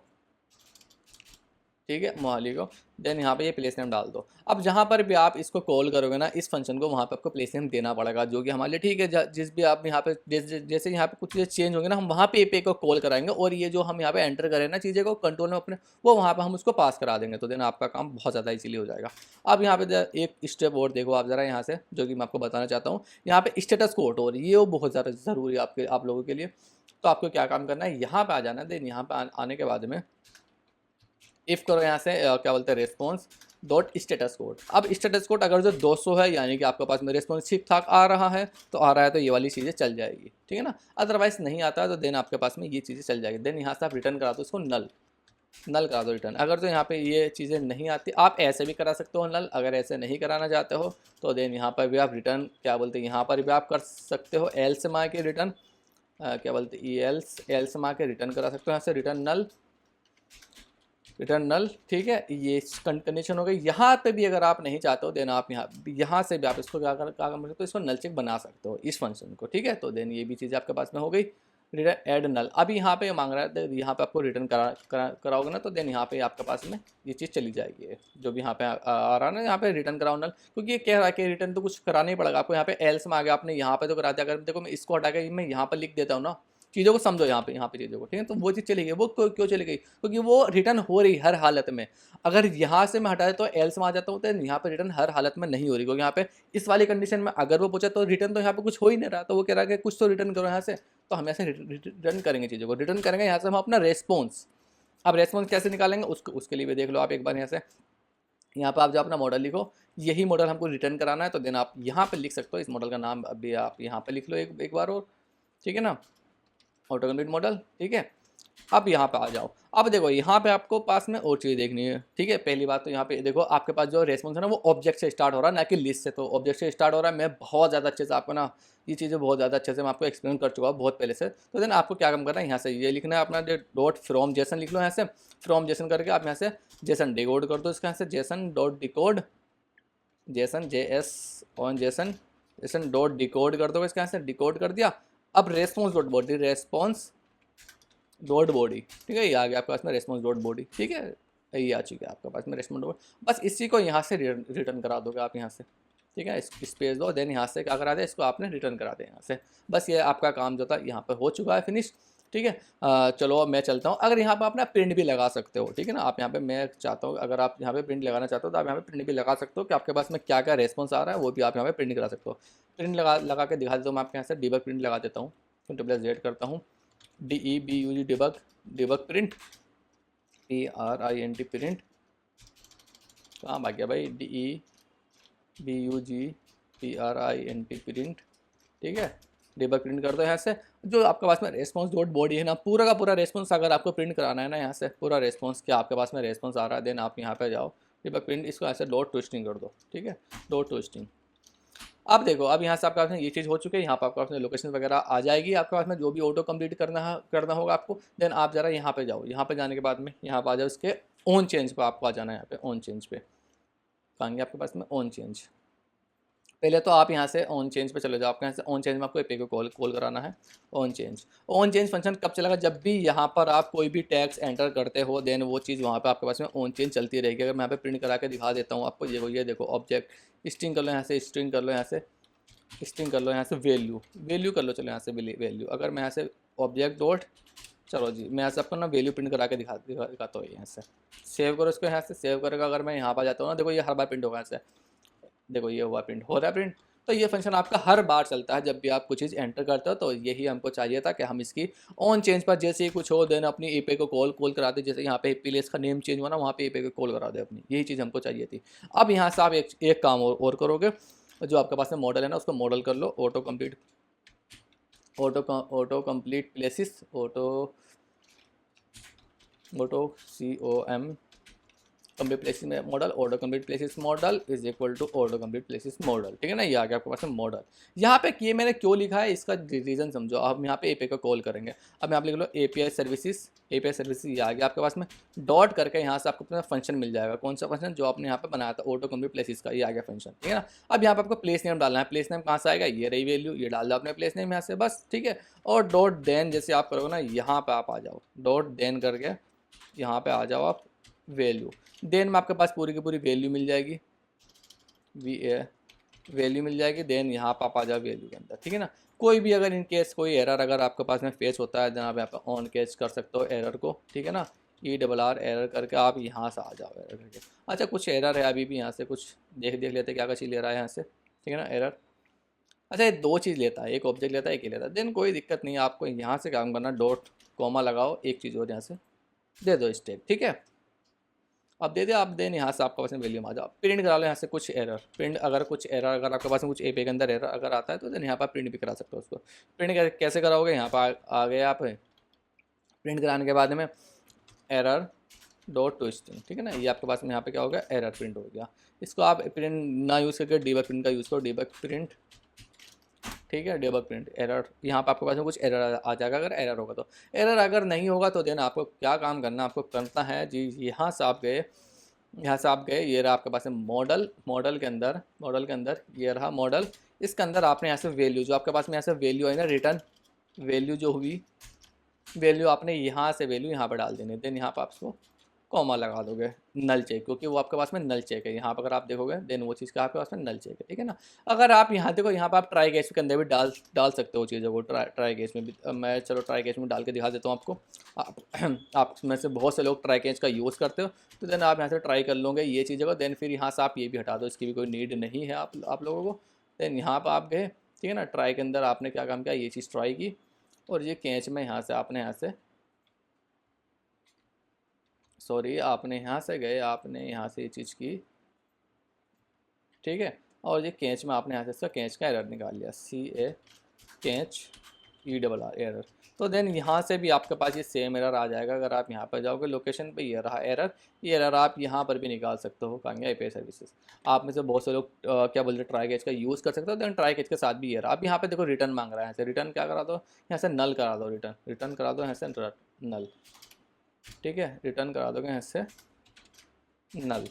ठीक है, मोहाली को। देन यहाँ पे ये प्लेस नेम डाल दो। अब जहाँ पर भी आप इसको कॉल करोगे ना इस फंक्शन को, वहाँ पे आपको प्लेस नेम देना पड़ेगा, जो कि हमारे लिए ठीक है। जिस भी आप यहाँ पे जैसे यहाँ पे कुछ चीज़ें चेंज होंगे ना, हम वहाँ पे एपीआई को कॉल कराएंगे, और ये जो हम यहाँ पे एंटर करें ना चीज़ें को कंट्रोल में अपने, वो वहाँ पे हम उसको पास करा देंगे। तो देन आपका काम बहुत ज़्यादा इजीली हो जाएगा। अब यहाँ पे एक स्टेप और देखो आप ज़रा यहाँ से, जो कि मैं आपको बताना चाहता हूँ। यहाँ पे स्टेटस कोड और ये वो बहुत ज़्यादा ज़रूरी है आप लोगों के लिए। तो आपको क्या काम करना है, यहाँ पे आ जाना है। देन यहाँ पे आने के बाद में इफ़ करो यहाँ से क्या बोलते हैं, रेस्पॉन्स डॉट स्टेटस कोड। अब स्टेटस कोड अगर जो 200 है, यानी कि आपके पास में रेस्पॉन्स ठीक ठाक आ रहा है, तो आ रहा है तो ये वाली चीज़ें चल जाएगी, ठीक है ना। अदरवाइज नहीं आता है तो देन आपके पास में ये चीज़ें चल जाएगी। देन यहाँ से आप रिटर्न करा दो इसको, नल करा दो रिटर्न। अगर तो यहाँ पे ये चीज़ें नहीं आती, आप ऐसे भी करा सकते हो नल। अगर ऐसे नहीं कराना चाहते हो तो देन यहाँ पर भी आप रिटर्न क्या बोलते हैं, यहाँ पर भी आप कर सकते हो एल से मार के रिटर्न क्या बोलते हैं, एल से मार के रिटर्न करा सकते हो यहाँ से, रिटर्न नल, ठीक है। ये कंडीशन हो गई। यहाँ पे भी अगर आप नहीं चाहते हो देन आप यहाँ से भी आप इसको क्या कर सकते हो, इसको नल चेक बना सकते हो इस फंक्शन को, ठीक है। तो देन ये भी चीज़ आपके पास में हो गई, रिटर्न ऐड नल। अभी यहाँ पे मांग रहा है, यहाँ पे आपको रिटर्न कराओगे ना, तो देन यहाँ पे आपके पास में ये चीज़ चली जाएगी, जो भी यहाँ पे आ रहा है ना, यहाँ पे रिटर्न कराओ नल, क्योंकि ये कह रहा है कि रिटर्न तो कुछ कराना ही पड़ेगा आपको। यहाँ पे एल्स में आ गया, आपने यहाँ पे तो करा दिया। अगर देखो मैं इसको हटा के मैं यहाँ पर लिख देता हूँ ना, चीज़ों को समझो यहाँ पे चीज़ों को, ठीक है। तो वो चीज़ चली गई। वो क्यों चली गई, क्योंकि वो रिटर्न हो रही हर हालत में। अगर यहाँ से मैं हटा देता हूँ एल्स में आ जाता हूँ, तो यहाँ पे रिटर्न हर हालत में नहीं हो रही, क्योंकि यहाँ पे इस वाली कंडीशन में अगर वो पूछा तो रिटर्न तो यहाँ पे कुछ हो ही नहीं रहा। तो वो कह रहा है कि कुछ तो रिटर्न करो यहाँ से, तो हम ऐसे रिटर्न करेंगे, चीज़ों को रिटर्न करेंगे। यहाँ से हम अपना रेस्पॉन्स, अब रेस्पॉन्स कैसे निकालेंगे उसके लिए भी देख लो आप एक बार। यहाँ से यहाँ पर आप जो अपना मॉडल लिखो, यही मॉडल हमको रिटर्न कराना है, तो देन आप यहाँ पे लिख सकते हो। इस मॉडल का नाम अभी आप यहाँ पे लिख लो एक बार और, ठीक है ना, ऑटो कंप्लीट मॉडल, ठीक है। अब यहाँ पे आ जाओ। अब देखो यहाँ पे आपको पास में और चीज़ देखनी है, ठीक है। पहली बात तो यहाँ पे देखो आपके पास जो रेस्पॉन्स है ना, वो ऑब्जेक्ट से स्टार्ट हो रहा है, ना कि लिस्ट से। तो ऑब्जेक्ट से स्टार्ट हो रहा है। मैं बहुत ज़्यादा अच्छे से आपको ना ये चीज़ें बहुत ज़्यादा अच्छे से मैं आपको एक्सप्लेन कर चुका हूँ बहुत पहले से। तो देन आपको क्या काम करना है, यहाँ से ये लिखना है अपना डॉट फ्रॉम जेसन लिख लो। यहाँ से फ्रॉम जेसन करके आप यहाँ से जेसन डिकोड कर दो इसका, यहाँ से Jason dot decode, Jason Jason dot decode कर दो इसका, यहाँ से डिकोड कर दिया। अब response dot body, response dot body, ठीक है। ये आ गया आपके पास में रेस्पॉन्स डॉट बॉडी, ठीक है। ये आ चुका है आपके पास में रेस्पॉन्स डॉट। बस इसी को यहाँ से रिटर्न करा दोगे आप यहाँ से, ठीक है। स्पेस दो, देन यहाँ से क्या करा दे, इसको आपने रिटर्न करा दे यहाँ से। बस ये आपका काम जो था यहाँ पर हो चुका है फिनिश, ठीक है। चलो अब मैं चलता हूँ। अगर यहाँ पर अपना प्रिंट भी लगा सकते हो, ठीक है ना। आप यहाँ पे, मैं चाहता हूँ अगर आप यहाँ पे प्रिंट लगाना चाहते हो तो आप यहाँ पे प्रिंट भी लगा सकते हो, कि आपके पास में क्या क्या रेस्पॉन्स आ रहा है वो भी आप यहाँ पे प्रिंट करा सकते हो। प्रिंट लगा के दिखा देता हूँ मैं आपके यहाँ से। डिबग प्रिंट लगा देता हूँ, कंट्रोल+Z करता हूँ, DEBUG debug print, PRINT print, कहाँ भाग गया भाई, DEBUG PRINT प्रिंट, ठीक है। डिबग प्रिंट कर दो यहाँ से। जो आपके पास में रेस्पॉन्स डॉट बॉडी है ना, पूरा का पूरा रेस्पॉन्स अगर आपको प्रिंट कराना है ना, यहाँ से पूरा रेस्पॉन्स क्या आपके पास में रेस्पॉन्स आ रहा है, देन आप यहाँ पे जाओ, डिबग प्रिंट, इसको ऐसे डॉट ट्विस्टिंग कर दो, ठीक है, डॉट ट्विस्टिंग। अब देखो, अब यहाँ से आपके पास में ये चीज़ हो चुकी है। यहाँ पर आपके पास में लोकेशन वगैरह आ जाएगी आपके पास में, जो भी ऑटो कंप्लीट करना होगा आपको। देन आप जरा यहाँ पे जाओ, यहाँ पे जाने के बाद में यहाँ पर आ जाओ, इसके ऑन चेंज पे आपको आ जाना है। यहाँ पे ऑन चेंज पे कहेंगे आपके पास में ऑन चेंज। पहले तो आप यहाँ से ऑन चेंज पे चले जाओ। आपके यहाँ से ऑन चेंज में आपको एपीआई को कॉल कराना है। ऑन चेंज फंक्शन कब चलेगा, जब भी यहाँ पर आप कोई भी टैग्स एंटर करते हो, देन वो चीज़ वहाँ पे आपके पास में ऑन चेंज चलती रहेगी। अगर मैं यहाँ पे प्रिंट करा के दिखा देता हूँ आपको, ये देखो ऑब्जेक्ट स्ट्रिंग कर लो यहाँ से, स्ट्रिंग कर लो यहाँ से, स्ट्रिंग कर लो यहाँ से, वैल्यू कर लो, चलो यहाँ से वैल्यू। अगर मैं यहाँ से ऑब्जेक्ट डॉट, चलो जी मैं यहाँ से आपको ना वैल्यू प्रिंट करा के दिखाता हूँ। यहाँ से सेव करो इसको, यहाँ से सेव करेगा। अगर मैं यहाँ पर जाता हूँ ना, देखो ये हर बार प्रिंट होगा। यहाँ से देखो ये हुआ प्रिंट, हो रहा है प्रिंट। तो ये फंक्शन आपका हर बार चलता है जब भी आप कुछ चीज़ एंटर करते हो। तो यही हमको चाहिए था कि हम इसकी ऑन चेंज पर जैसे ही कुछ हो, देन अपनी एपीआई को कॉल करा दे। जैसे यहाँ पे प्लेस का नेम चेंज हुआ ना, वहाँ पे एपीआई को कॉल करा दे अपनी, यही चीज़ हमको चाहिए थी। अब यहाँ से आप एक काम और करोगे, जो आपके पास में मॉडल है ना, उसको मॉडल कर लो, auto complete places, auto COM complete places में model, auto complete places model is equal to auto complete places model, ठीक है ना। ये आ गया आपके पास में मॉडल। यहाँ पे ये मैंने क्यों लिखा है, इसका रीज़न समझो। अब यहाँ पे एपीआई को कॉल करेंगे। अब यहाँ पे लिख लो API सर्विसेज, ये आ गया आपके पास में। डॉट करके यहाँ से आपको अपना फंक्शन मिल जाएगा। कौन सा फंक्शन, जो आपने यहाँ पे बनाया था ऑटो कंप्लीट प्लेसेस का, ये आ गया फंक्शन, ठीक है ना। अब यहाँ पे आपको प्लेस नेम डालना है। प्लेस नेम कहाँ से आएगा, ये रही वैल्यू, ये डाल दो अपने प्लेस नेम यहाँ से, बस, ठीक है। और डॉट देन जैसे आप करोगे ना, यहाँ पर आप आ जाओ, डॉट देन करके यहाँ पे आ जाओ आप, वैल्यू, देन में आपके पास पूरी की पूरी वैल्यू मिल जाएगी, वैल्यू मिल जाएगी। देन यहाँ पर आप आ जाओ वैल्यू के अंदर, ठीक है ना। कोई भी अगर इन केस कोई एरर अगर आपके पास में फेस होता है, जनाब यहाँ पे ऑन कैच कर सकते हो एरर को, ठीक है ना। ERR एरर करके आप यहाँ से आ जाओ एरर करके। अच्छा कुछ एरर है अभी भी, यहाँ से कुछ देख लेते क्या क्या चीज़ ले रहा है यहाँ से, ठीक है ना। एरर, अच्छा ये दो चीज़ लेता है, एक ऑब्जेक्ट लेता है एक ही लेता है। देन कोई दिक्कत नहीं है, आपको यहाँ से काम करना, डॉट कॉमा लगाओ, एक चीज़ और यहाँ से दे दो स्टेप, ठीक है। अब दे दे आप, देन यहाँ से आपके पास में वैल्यू आ जाओ, प्रिंट करा लो यहाँ से कुछ एरर, प्रिंट अगर कुछ एरर अगर आपके पास में कुछ एपीआई के अंदर एरर अगर आता है तो देन यहाँ पर प्रिंट भी करा सकते हो उसको। प्रिंट कैसे कराओगे, यहाँ पर आ गए आप, प्रिंट कराने के बाद में एरर डॉट टू स्ट्रिंग, ठीक है ना। ये आपके पास में यहाँ पे क्या हो गया, एरर प्रिंट हो गया। इसको आप प्रिंट ना यूज़ करके डीबग प्रिंट का यूज़ करो, डीबग प्रिंट, ठीक है। डीबग प्रिंट एरर, यहाँ पर आपके पास में कुछ एरर आ जाएगा अगर एरर होगा तो। एरर अगर नहीं होगा तो देन आपको क्या काम करना, आपको करना है जी, यहाँ से आप गए, यहाँ से आप गए, ये रहा आपके पास में मॉडल, मॉडल के अंदर ये रहा मॉडल। इसके अंदर आपने यहाँ से वैल्यू, जो आपके पास में यहाँ से वैल्यू है ना, रिटर्न वैल्यू जो हुई, वैल्यू आपने यहाँ से वैल्यू यहाँ पर डाल देनी। देन यहाँ पर आप इसको कॉमा लगा दोगे, नल चेक, क्योंकि वो आपके पास में नल चेक है। यहाँ पर अगर आप देखोगे देन वो चीज़ का आपके पास में नल चेक है, ठीक है ना। अगर आप यहाँ देखो, यहाँ पर आप ट्राई केस के अंदर भी डाल सकते हो चीज़ों को, ट्राई केस में भी। मैं चलो ट्राई केस में डाल के दिखा देता हूँ आपको। आप में से बहुत से लोग ट्राई केस का यूज़ करते हो, तो देन आप यहाँ से ट्राई कर लोगे ये चीज़ों को। देन फिर यहाँ से आप ये भी हटा दो, इसकी भी कोई नीड नहीं है आप लोगों को। देन यहाँ पर आप गए, ठीक है ना। ट्राई के अंदर आपने क्या काम किया, ये चीज़ ट्राई की, और ये कैच में यहाँ से आपने आपने यहाँ से गए, आपने यहाँ से ये चीज़ की, ठीक है। और ये कैच में आपने यहाँ से इसका कैच का एरर निकाल लिया, CA कैच ERR एरर। तो देन यहाँ से भी आपके पास ये सेम एरर आ जाएगा। अगर आप यहाँ पर जाओगे लोकेशन पे, ये रहा एरर, ये एरर आप यहाँ पर भी निकाल सकते हो, कहेंगे API सर्विसेज। आप में से बहुत से लोग क्या बोलते हैं, ट्राई कैच का यूज़ कर सकते हो। देन ट्राई कैच के साथ भी ये रहा। अब यहाँ पे देखो रिटर्न मांग रहा है, यहाँ से रिटर्न क्या करा दो, यहाँ से नल करा दो, रिटर्न करा दो यहाँ से नल, ठीक है। रिटर्न करा दोगे यहाँ से नल,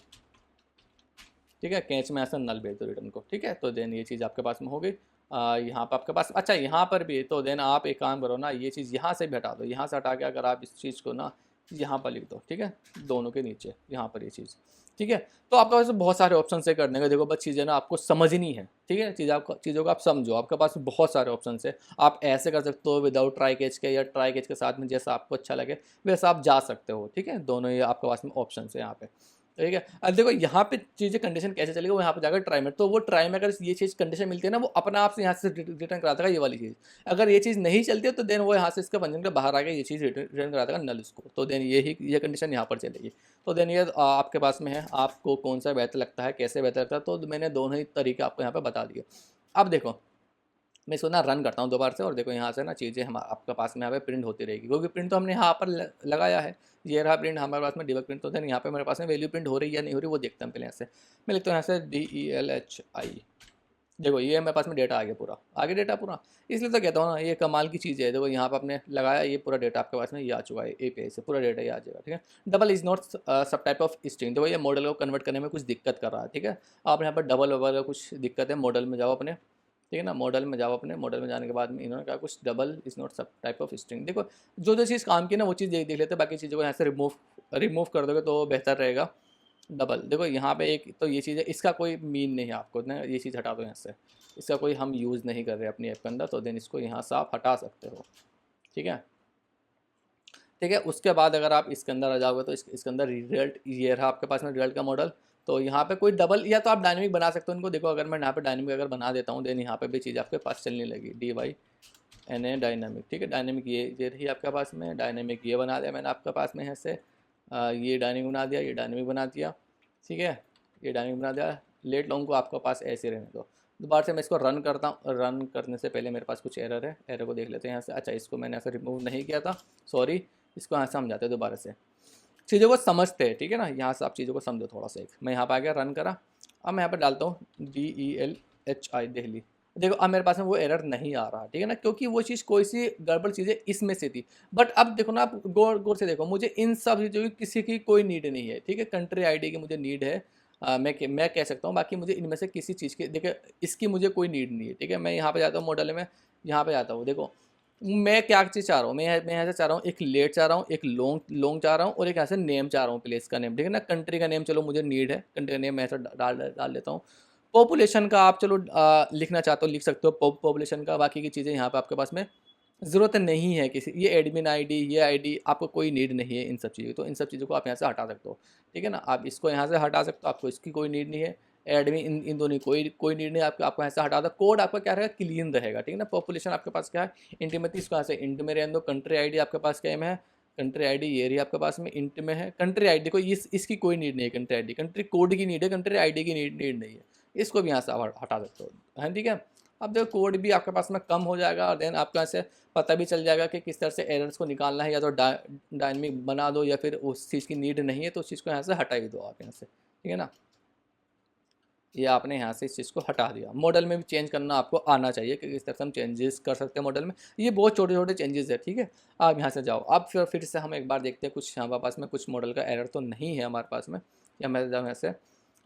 ठीक है। कैच में ऐसा नल भेज दो रिटर्न को, ठीक है। तो देन ये चीज़ आपके पास में हो गई। यहाँ पर आपके पास, अच्छा यहाँ पर भी, तो देन आप एक काम करो ना, ये चीज़ यहाँ से भी हटा दो। यहाँ से हटा के अगर आप इस चीज़ को ना यहाँ पर लिख दो, ठीक है, दोनों के नीचे यहाँ पर ये चीज़, ठीक है। तो आपके पास बहुत सारे ऑप्शन है करने का। देखो बस चीज़ें ना आपको समझनी है, ठीक है। चीज़ों को आप समझो, आपके पास बहुत सारे ऑप्शन है। आप ऐसे कर सकते हो विदाउट ट्राई कैच के, या ट्राई कैच के साथ में, जैसा आपको अच्छा लगे वैसा आप जा सकते हो, ठीक है। दोनों ये आपके पास में ऑप्शन है यहाँ पे, ठीक है। अब देखो यहाँ पे चीज़ें कंडीशन कैसे चलेगी, वो यहाँ पे जाकर ट्राई में, तो वो ट्राई में अगर ये चीज़ कंडीशन मिलती है ना, वो अपने आप से यहाँ से रिटर्न करा देगा ये वाली चीज़। अगर ये चीज़ नहीं चलती है तो देन वो यहाँ से इसका फंक्शन के बाहर आके ये चीज़ रिटर्न करा देगा नल इसको। तो देन ये कंडीशन यहाँ पर चलेगी। तो देन ये आपके पास में है, आपको कौन सा बेहतर लगता है, कैसे बेहतर लगता है, तो मैंने दोनों ही तरीके आपको यहाँ पर बता दिए। अब देखो मैं इसको ना रन करता हूँ दोबारा से, और देखो यहाँ से ना चीज़ें हम आपके पास में यहाँ पे प्रिंट होती रहेगी, क्योंकि प्रिंट तो हमने यहाँ पर लगाया है। ये रहा प्रिंट हमारे पास में, डीबग प्रिंट। तो देन यहाँ पे मेरे पास में वैल्यू प्रिंट हो रही है या नहीं हो रही वो देखते हैं पहले। यहाँ से मैं लिखता हूँ यहाँ से DELHI, देखो ये मेरे पास में डेटा आ गया पूरा, आगे डेटा पूरा। इसलिए तो कहता हूँ ना ये कमाल की चीज़ है। देखो यहाँ पर आपने लगाया, ये पूरा डेटा आपके पास में ये आ चुका है, API से पूरा डेटा ये आ जाएगा, ठीक है। डबल इज नॉट सब टाइप ऑफ स्ट्रिंग, देखो ये मॉडल को कन्वर्ट करने में कुछ दिक्कत कर रहा है, ठीक है। आप यहाँ पर डबल वबल कुछ दिक्कत है, मॉडल में जाओ अपने, ठीक है ना। मॉडल में जाओ अपने, मॉडल में जाने के बाद में इन्होंने कहा कुछ डबल इज नॉट सब टाइप ऑफ स्ट्रिंग। देखो जो चीज़ काम की ना वो चीज़ देख लेते हैं, बाकी चीज़ों को यहाँ से रिमूव कर दोगे तो बेहतर रहेगा। डबल, देखो यहाँ पे एक तो ये चीज़ है, इसका कोई मीन नहीं है आपको ना, ये चीज़ हटा दो यहाँ से, इसका कोई हम यूज़ नहीं कर रहे अपनी ऐप के अंदर। तो देन इसको यहाँ से आप हटा सकते हो, ठीक है, ठीक है। उसके बाद अगर आप इसके अंदर आ जाओगे तो इसके अंदर रिजल्ट ये रहा आपके पास में, रिजल्ट का मॉडल। तो यहाँ पे कोई डबल, या तो आप डायनेमिक बना सकते हो इनको। देखो अगर मैं यहाँ पे डायनेमिक अगर बना देता हूँ, देन यहाँ पे भी चीज़ आपके पास चलने लगी, DYNA डायनेमिक, ठीक है। डायनेमिक ये रही आपके पास में, डायनेमिक ये बना दिया मैंने आपके पास में, ऐसे ये डायनेमिक बना दिया, ये डायनेमिक बना दिया, ठीक है, ये डायनेमिक बना दिया। लेट लॉन्ग को आपके पास ऐसे रहने दो। दोबारा से मैं इसको रन करता हूँ। रन करने से पहले मेरे पास कुछ एरर है, एरर को देख लेते हैं यहाँ से। अच्छा इसको मैंने ऐसे रिमूव नहीं किया था, सॉरी। इसको यहाँ से समझाते हैं दोबारा से, चीज़ों को समझते हैं, ठीक है ना। यहाँ से आप चीज़ों को समझो थोड़ा सा। एक मैं यहाँ पर आ गया, रन करा। अब मैं यहाँ पर डालता हूँ DELHI दिल्ली। देखो अब मेरे पास में वो एरर नहीं आ रहा, ठीक है ना, क्योंकि वो चीज़ कोई सी गड़बड़ चीज़ें इसमें से थी। बट अब देखो ना, आप गौर से देखो, मुझे इन सब चीज़ों की किसी की कोई नीड नहीं है, ठीक है। कंट्री ID की मुझे नीड है, मैं कह सकता हूँ। बाकी मुझे इनमें से किसी चीज़ की, देखिए इसकी मुझे कोई नीड नहीं है, ठीक है। मैं यहाँ पे जाता हूँ मॉडल में, यहाँ पे जाता हूँ, देखो मैं क्या चीज़ चाह रहा हूँ, मैं ऐसा चाह रहा हूँ, एक लेट चाह रहा हूँ, एक लॉन्ग लॉन्ग चाह रहा हूँ, और एक ऐसे नेम चाह रहा हूँ, प्लेस का नेम, ठीक है ना। कंट्री का नेम चलो मुझे नीड है, कंट्री का नेम मैं ऐसा डाल डाल लेता हूँ। पॉपुलेशन का आप चलो लिखना चाहते हो लिख सकते हो, पॉपुलेशन का। बाकी की चीज़ें यहाँ पे आपके पास में ज़रूरत नहीं है किसी, ये एडमिन आईडी, ये आईडी आपको कोई नीड नहीं है इन सब चीज़ों की, तो इन सब चीज़ों को आप यहाँ से हटा सकते हो, ठीक है ना। आप इसको यहाँ से हटा सकते हो, आपको इसकी कोई नीड नहीं है। एडमिन इन दोनों की कोई नीड नहीं है, आपको यहाँ से हटा दो। कोड आपका क्या रहेगा, क्लीन रहेगा, ठीक है ना। पॉपुलेशन आपके पास क्या है, इंट में थी, इसको यहाँ से इंट में रहने दो। कंट्री आईडी आपके पास क्या में है, कंट्री आईडी ये रही आपके पास में, इंट में है। कंट्री आईडी को इसकी कोई नीड नहीं है, कंट्री आईडी, कंट्री कोड की नीड है, कंट्री आईडी की नीड नहीं है। इसको भी यहाँ से आप हटा सकते हो, है ठीक है। अब देखो कोड भी आपके पास में कम हो जाएगा, और देन आपको ऐसे पता भी चल जाएगा कि किस तरह से एरर्स को निकालना है, या तो डायनेमिक बना दो, या फिर उस चीज़ की नीड नहीं है तो उस चीज़ को यहाँ से हटा ही दो आप यहाँ से, ठीक है ना। ये आपने यहाँ से इस चीज़ को हटा दिया। मॉडल में भी चेंज करना आपको आना चाहिए कि किस तरह से हम चेंजेस कर सकते हैं मॉडल में। ये बहुत छोटे छोटे चेंजेस है, ठीक है। आप यहाँ से जाओ, अब फिर से हम एक बार देखते हैं कुछ हमारे पास में कुछ मॉडल का एरर तो नहीं है हमारे पास में। या मैं जाऊँ यहाँ से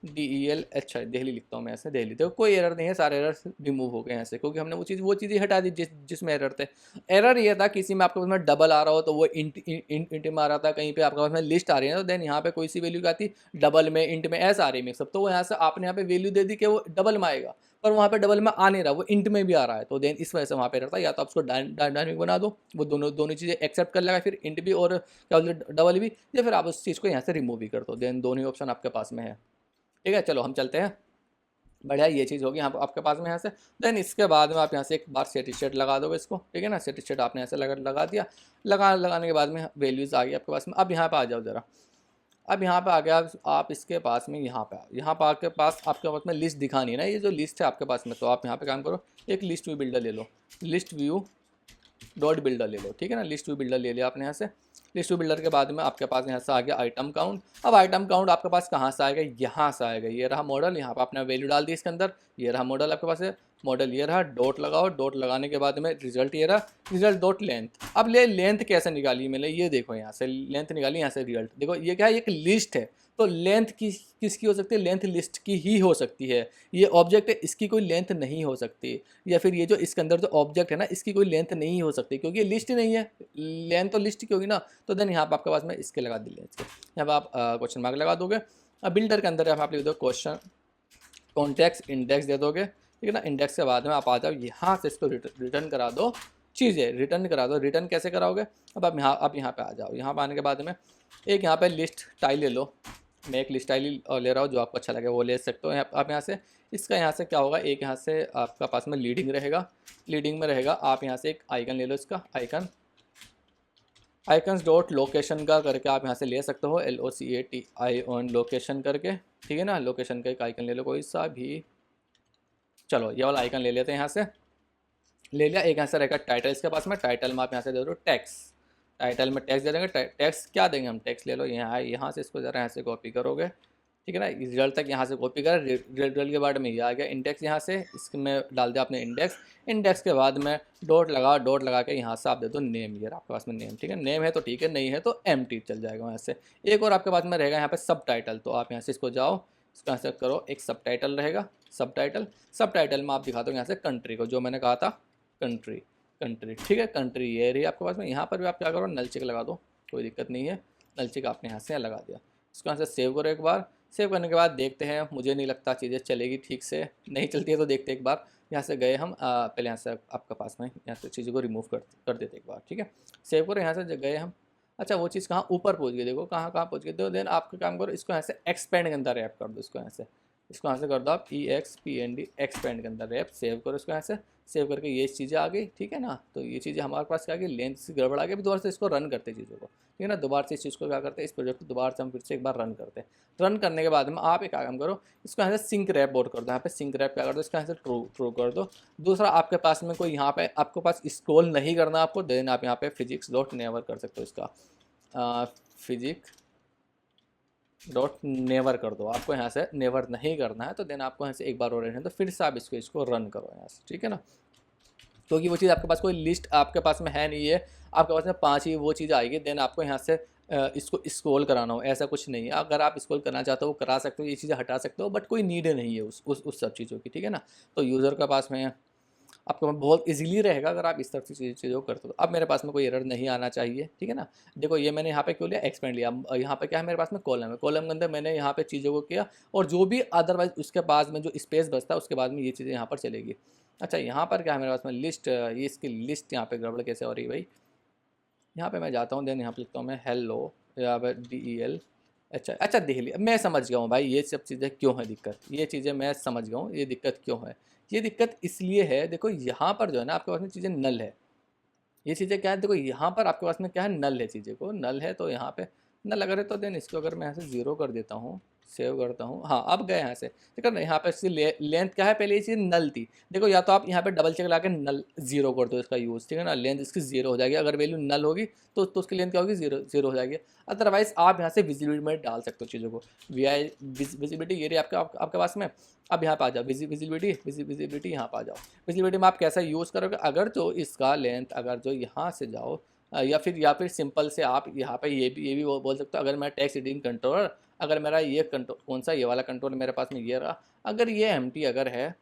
DEL, अच्छा दिल्ली लिखता हूँ मैं ऐसे, दिल्ली। देखो कोई एरर नहीं है, सारे एरर रिमूव हो गए यहाँ से, क्योंकि हमने वो चीज़ें हटा दी जिसमें एरर थे। एरर ये था किसी में आपके पास में डबल आ रहा हो तो वो इंट में आ रहा था, कहीं पे आपके पास में लिस्ट आ रही है तो देन यहाँ पे कोई सी वैल्यू क्या आती, डबल में, इंट में, ऐसा आ रही है मिक्सअप, तो वो यहाँ से आपने यहाँ पे वैल्यू दे दी कि वो डबल में आएगा, पर वहाँ पे डबल में आ नहीं रहा, वो इंट में भी आ रहा है, तो देन इस वजह से वहाँ पे रहता है। या तो आप उसको डायनामिक बना दो, वो दोनों चीज़ें एक्सेप्ट कर लेगा, फिर इंट भी और क्या बोलते डबल भी, या फिर आप उस चीज़ को यहाँ से रिमूव भी कर दो। देन दोनों ही ऑप्शन आपके पास में है, ठीक है। चलो हम चलते हैं, बढ़िया, ये चीज़ होगी यहाँ आपके पास में यहाँ से। देन इसके बाद में आप यहाँ से एक बार सेटिस्फाइड लगा दोगे इसको, ठीक है ना। सेटिस्फाइड आपने यहाँ से लगा दिया, लगाने के बाद में वैल्यूज़ आ गई आपके पास में। अब यहाँ पे आ जाओ ज़रा, अब यहाँ पे आ गया आप इसके पास में, यहाँ पे आपके पास में लिस्ट दिखानी है ना, ये जो लिस्ट है आपके पास में, तो आप यहाँ पे काम करो, एक लिस्ट व्यू बिल्डर ले लो, लिस्ट व्यू डॉट बिल्डर ले लो, ठीक है ना। लिस्ट व्यू बिल्डर ले लिया आपने यहाँ से। लिस्ट व्यू बिल्डर के बाद में आपके पास यहाँ से आ गया आइटम काउंट। अब आइटम काउंट आपके पास कहाँ से आएगा, यहाँ से आएगा। ये रहा मॉडल, यहाँ पर आपने वैल्यू डाल दी इसके अंदर, ये रहा मॉडल आपके पास है। मॉडल ये रहा, डॉट लगाओ, डॉट लगाने के बाद में रिजल्ट ये रहा, रिजल्ट डॉट लेंथ। अब लेंथ कैसे निकाली मैंने, ये देखो यहाँ से लेंथ निकाली, यहाँ से रिजल्ट देखो, ये क्या है, एक लिस्ट है, तो लेंथ किसकी हो सकती है, लेंथ लिस्ट की ही हो सकती है। ये ऑब्जेक्ट है, इसकी कोई लेंथ नहीं हो सकती, या फिर ये जो इसके अंदर जो ऑब्जेक्ट है ना, इसकी कोई लेंथ नहीं हो सकती, क्योंकि ये लिस्ट ही नहीं है। लेंथ तो लिस्ट की होगी ना, तो देन यहाँ पर आपके पास में इसके लगा दी लेंथ के, यहाँ पर आप क्वेश्चन मार्क लगा दोगे। अब बिल्डर के अंदर आप लिख दो क्वेश्चन कॉन्टेक्स्ट इंडेक्स दे दोगे, ठीक है ना। इंडेक्स के बाद में आप आ जाओ, यहाँ से इसको रिटर्न करा दो, चीज़ें रिटर्न करा दो। रिटर्न कैसे कराओगे, अब आप यहाँ पे आ जाओ। यहाँ पे आने के बाद में एक यहाँ पे लिस्ट टाइल ले लो, मैं एक लिस्ट टाइल ले रहा हूँ, जो आपको अच्छा लगे वो ले सकते हो। आप यहाँ से इसका यहाँ से क्या होगा, एक यहाँ से आपका पास में लीडिंग रहेगा, लीडिंग में रहेगा। आप यहाँ से एक आइकन ले लो, इसका आइकन्स डॉट लोकेशन का करके आप यहाँ से ले सकते हो, LOCATION लोकेशन करके, ठीक है ना। लोकेशन का एक आइकन ले लो कोई सा भी, चलो ये वाला आइकन ले लेते हैं। यहाँ से ले लिया, एक यहाँ से रहेगा टाइटल इसके पास में, टाइटल में आप यहाँ से दे दो टैक्स, टाइटल में टैक्स दे देंगे। टैक्स क्या देंगे हम, टैक्स ले लो, यहाँ से इसको ज़रा यहाँ से कॉपी करोगे, ठीक है ना। रिजल्ट तक यहाँ से कॉपी कर, रिजल्ट के बाद में ये आ गया इंडेक्स, यहाँ से इसमें डाल दिया आपने इंडेक्स। इंडेक्स के बाद में डॉट लगा के यहाँ से आप दे दो नेम, ये आपके पास में नेम, ठीक है। नेम है तो ठीक है, नहीं है तो एम्प्टी चल जाएगा वहाँ से। एक और आपके पास में रहेगा यहाँ पे सब टाइटल, तो आप यहाँ से इसको जाओ, इसको यहाँ से करो, एक सब टाइटल रहेगा, सब टाइटल में आप दिखा दो यहाँ से कंट्री को, जो मैंने कहा था कंट्री, ठीक है। कंट्री ये रही आपके पास में। यहाँ पर भी आप क्या करो, नल चेक लगा दो, कोई दिक्कत नहीं है। नल चेक आपने यहाँ से लगा दिया, इसको यहाँ से सेव करो एक बार। सेव करने के बाद देखते हैं, मुझे नहीं लगता चीज़ें चलेगी ठीक से, नहीं चलती है तो देखते एक बार। यहाँ से गए हम पहले यहाँ से आपके पास में यहाँ से चीज़ों को रिमूव कर देते एक बार, ठीक है। सेव करो, यहाँ से गए हम, अच्छा वो चीज़ कहाँ ऊपर पहुँच गई, देखो कहाँ पहुँच गई। तो देन आपका काम करो, इसको यहाँ से एक्सपेंड के अंदर रैप कर दो, इसको यहाँ से कर दो आप EXPAND एक्सपेंड के अंदर रैप, सेव करो इसको यहाँ से। सेव करके ये चीज़ें आ गई, ठीक है ना। तो ये चीज़ें हमारे पास क्या आ गई, लेंथ से गड़बड़ आ गई। दोबारा से इसको रन करते चीज़ों को, ठीक है ना। दोबारा से इस चीज़ को क्या करते हैं, इस प्रोजेक्ट को दोबारा से हम फिर से एक बार रन करते हैं। रन करने के बाद में आप एक काम करो, इसको यहाँ से सिंक रैप बोर्ड कर दो, यहाँ पे सिंक रैप क्या कर दो, इसको यहाँ से ट्रू कर दो। दूसरा आपके पास में कोई यहाँ पे आपके पास स्क्रॉल नहीं करना आपको, देन आप यहाँ पे physics.never कर सकते हो, इसका physics.never कर दो। आपको यहाँ से नेवर नहीं करना है, तो देन आपको यहाँ से एक बार और रहने, तो फिर से आप इसको रन करो यहाँ से, ठीक है ना। क्योंकि वो चीज़ आपके पास कोई लिस्ट आपके पास में है नहीं है, आपके पास में 5 ही वो चीज़ आएगी। देन आपको यहाँ से इसको स्क्रॉल कराना हो, ऐसा कुछ नहीं है। अगर आप स्क्रॉल करना चाहते हो वो करा सकते हो, ये चीज़ें हटा सकते हो, बट कोई नीड नहीं है उस सब चीज़ों की, ठीक है ना। तो यूज़र के पास में आपको बहुत इजीली रहेगा अगर आप इस तरह की चीज़ों को करते हो। अब मेरे पास में कोई एरर नहीं आना चाहिए, ठीक है ना। देखो ये मैंने यहाँ पे क्यों लिया, एक्सपेंड लिया। यहाँ पे क्या है, मेरे पास में कॉलम है, कॉलम के अंदर मैंने यहाँ पे चीज़ों को किया, और जो भी अदरवाइज उसके बाद में जो स्पेस बचता है उसके बाद में ये चीज़ें यहाँ पर चलेगी। अच्छा यहाँ पर क्या है मेरे पास में, लिस्ट, ये इसकी लिस्ट यहाँ पे गड़बड़ कैसे हो रही है भाई। यहाँ पे मैं जाता हूँ, देन यहाँ पे लिखता हूँ मैं हेलो, यहाँ पे DEL। अच्छा देख लिया, मैं समझ गया हूँ भाई ये सब चीज़ें क्यों है दिक्कत, ये चीज़ें मैं समझ गया हूँ ये दिक्कत क्यों है। ये दिक्कत इसलिए है, देखो यहाँ पर जो है ना आपके पास में चीज़ें नल है। ये चीज़ें क्या है, देखो यहाँ पर आपके पास में क्या है, नल है, चीज़ें को नल है, तो यहाँ पे नल अगर है तो देन इसको अगर मैं यहाँ से 0 कर देता हूँ, सेव करता हूँ, हाँ अब गए यहाँ से, ठीक है ना। यहाँ पे इसकी लेंथ क्या है, पहले ये चीज़ नल थी। देखो या तो आप यहाँ पे डबल चेक ला के नल 0 कर दो इसका यूज़, ठीक है ना, लेंथ इसकी 0 हो जाएगी। अगर वैल्यू नल होगी तो उसकी लेंथ क्या होगी, 0 हो जाएगी। अदरवाइज आप यहाँ से विजिबिलिटी में डाल सकते हो चीज़ों को, विजिबिलिटी ये रही आपके पास में। अब यहाँ पे आ जाओ, विजिबिलिटी यहाँ पे आ जाओ। विजिबिलिटी में आप कैसा यूज़ करोगे, अगर जो इसका लेंथ, अगर जो यहाँ से जाओ, या फिर सिंपल से आप यहाँ पे ये भी बोल सकते हो, अगर मैं टेक्स्ट एडिटिंग कंट्रोलर, अगर मेरा ये कंट्रोल कौन सा, ये वाला कंट्रोल मेरे पास में ये रहा, अगर ये एम्प्टी अगर है,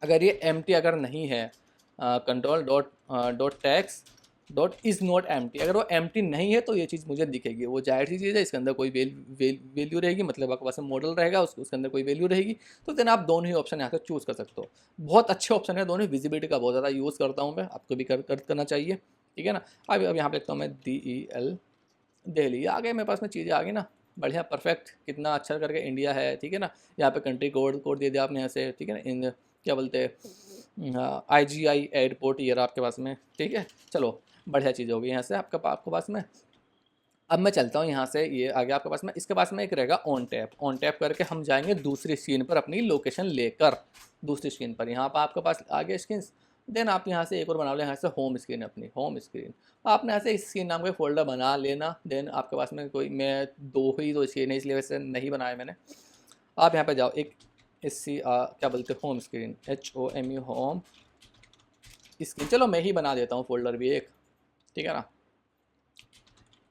अगर ये एम्प्टी अगर नहीं है, control dot tax dot is not empty, अगर वो एम्प्टी नहीं है तो ये चीज़ मुझे दिखेगी। वो जाहिर सी चीज़ है, इसके अंदर कोई वैल्यू रहेगी, मतलब आपके पास मॉडल रहेगा, उसके अंदर कोई वैल्यू रहेगी, तो देन आप दोनों ही ऑप्शन यहाँ से चूज़ कर सकते हो। बहुत अच्छे ऑप्शन है दोनों, विजिबिलिटी का बहुत ज़्यादा यूज़ करता हूँ मैं, आपको भी करना चाहिए, ठीक है ना। अब यहाँ पे लिखता हूँ मैं DEL दिल्ली, आ गए मेरे पास में चीज़ें आ गई ना, बढ़िया परफेक्ट, कितना अच्छा करके इंडिया है, ठीक है ना। यहाँ पे कंट्री कोड दे दिया आपने यहाँ से, ठीक है ना। इन क्या बोलते हैं, IGI एयरपोर्ट ये रहा आपके पास में, ठीक है। चलो बढ़िया चीज़ होगी यहाँ से आपके पास में। अब मैं चलता हूँ यहाँ से, ये आ गया आपके पास में। इसके पास में एक रहेगा ऑन टैप करके हम जाएंगे दूसरी स्क्रीन पर, अपनी लोकेशन लेकर दूसरी स्क्रीन पर। यहाँ पर आपके पास आ गया स्क्रीन, देन आप यहाँ से एक और बना लो, यहाँ से होम स्क्रीन, अपनी होम स्क्रीन। आपने ऐसे स्क्रीन नाम का फोल्डर बना लेना। देन आपके पास में कोई, मैं 2 ही तो स्क्रीन है इसलिए वैसे नहीं बनाया मैंने। आप यहाँ पे जाओ, एक क्या बोलते हैं, home screen, HOME home screen. चलो मैं ही बना देता हूँ फोल्डर भी एक, ठीक है ना।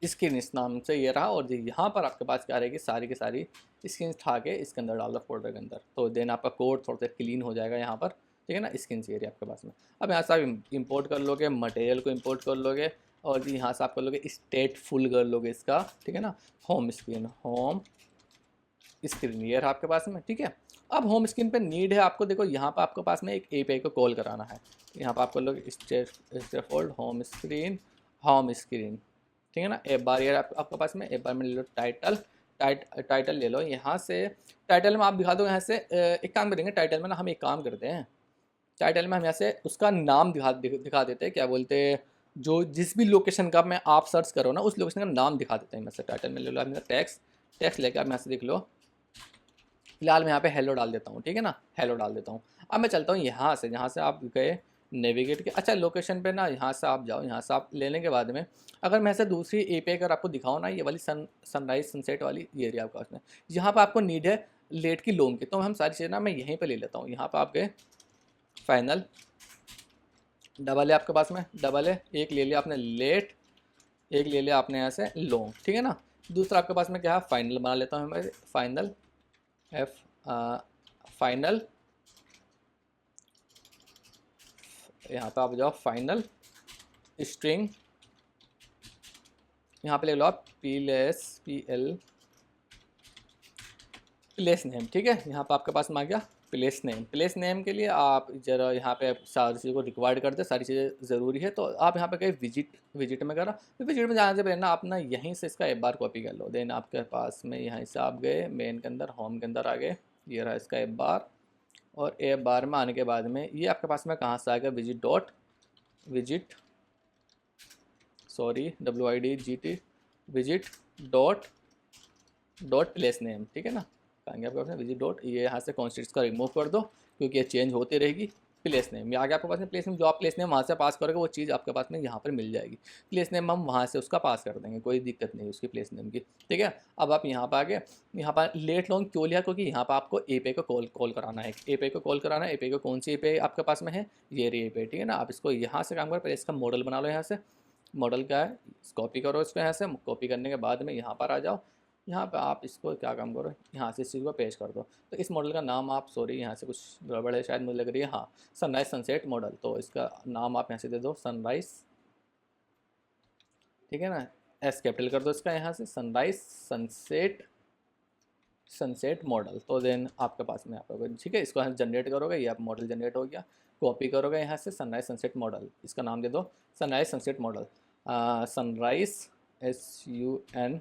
स्क्रीन इस नाम से ये रहा, और यहाँ पर आपके पास क्या रहेगी, सारी की सारी स्क्रीन उठा के इसके अंदर डाल दो फोल्डर के अंदर, तो देन आपका कोड थोड़ा सा क्लीन हो जाएगा यहाँ पर, ठीक है ना। स्क्रीन से एरिया आपके पास में। अब यहाँ से आप इंपोर्ट कर लोगे, मटेरियल को इंपोर्ट कर लोगे, और यहाँ से आप कर लोगे स्टेट फुल कर लोगे इसका, ठीक है ना। होम स्क्रीन ये रहा आपके पास में, ठीक है। अब होम स्क्रीन पे नीड है आपको, देखो यहाँ पर आपके पास में एक API को कॉल कराना है। यहाँ पर आपको लोग स्टेट होम स्क्रीन, ठीक है ना। एक बार ये आपके पास में, एक बार में ले लो टाइटल ले लो यहाँ से। टाइटल में आप दिखा दो यहाँ से, एक काम करेंगे, टाइटल में ना हम एक काम करते हैं, टाइटल में हम यहाँ से उसका नाम दिखा देते हैं, क्या बोलते हैं, जो जिस भी लोकेशन का मैं आप सर्च करो ना, उस लोकेशन का नाम दिखा देते हैं। मैं से टाइटल में ले लो, आप मेरा टैक्स लेके आप यहाँ से देख लो। फिलहाल मैं यहाँ पे हेलो डाल देता हूँ, ठीक है ना, हेलो डाल देता हूँ। अब मैं चलता हूँ यहाँ से, जहाँ से आप गए नेविगेट के, अच्छा लोकेशन पे ना, यहाँ से आप जाओ, यहाँ से आप लेने के बाद में, अगर मैं ऐसे दूसरी API अगर आपको दिखाऊँ ना, ये वाली सनराइज सनसेट वाली ये एरिया आपके पास में, यहाँ पर आपको नीड है लेट की लोन की, तो हम सारी चीज़ें ना मैं यहीं पर ले लेता हूँ। यहाँ पर आप गए फाइनल, डबल है आपके पास में, डबल है, एक ले लिया आपने लेट, एक ले लिया आपने यहाँ से लॉन्ग, ठीक है ना। दूसरा आपके पास में क्या है, फाइनल बना लेता हूँ मैं, फाइनल फाइनल, यहाँ पे आप जाओ फाइनल स्ट्रिंग, यहाँ पे ले लो आप प्लेस नेम, ठीक है। यहाँ पे आपके पास में आ गया प्लेस नेम के लिए आप जरा यहाँ पे सारी चीज़ों को रिक्वायर्ड करते, सारी चीज़ें ज़रूरी है, तो आप यहाँ पे गए विजिट में करा, विजिट में जाने से पहले ना आप ना यहीं से इसका एक बार कॉपी कर लो। देन आपके पास में यहाँ से आप गए मेन के अंदर, होम के अंदर आ गए, ये रहा इसका एक बार, और एक बार में आने के बाद में ये आपके पास में कहाँ से आ गया, विजिट डॉट प्लेस नेम, ठीक है ना। कहेंगे आपके पास विजिट डॉट, ये यहाँ से कॉन्स्टेंट्स का रिमूव कर दो क्योंकि ये चेंज होती रहेगी। प्लेस नेम ये आ गया आपके पास में, प्लेस नेम, जो आप प्लेस नेम वहाँ से पास करोगे वो चीज़ आपके पास में यहाँ पर मिल जाएगी। प्लेस नेम हम वहाँ से उसका पास कर देंगे, कोई दिक्कत नहीं उसकी प्लेस नेम की, ठीक है। अब आप यहाँ पर आ गए, यहाँ पर लेट लॉन्ग क्यों लिया, क्योंकि यहाँ पर आपको API को कॉल कराना है, API को कॉल कराना है। API को कौन सी API आपके पास में है, ये रही API, ठीक है ना। आप इसको यहाँ से काम करो, पहले इसका मॉडल बना लो, यहाँ से मॉडल क्या है, कॉपी करो इसको, यहाँ से कॉपी करने के बाद में यहाँ पर आ जाओ, यहाँ पे आप इसको क्या काम करो, यहाँ से इस चीज़ को पेश कर दो। तो इस मॉडल का नाम आप, सॉरी यहाँ से कुछ गड़बड़ है शायद मुझे लग रही है, हाँ सनराइज सनसेट मॉडल, तो इसका नाम आप यहाँ से दे दो सनराइज, ठीक है ना, एस कैपिटल कर दो इसका यहाँ से, सनराइज सनसेट सनसेट मॉडल। तो देन आपके पास में यहाँ पर, ठीक है, इसको जनरेट करोगे, ये आप मॉडल जनरेट हो गया, कॉपी करोगे यहाँ से सनराइज सनसेट मॉडल, इसका नाम दे दो sunrise sunset model, sunrise SUN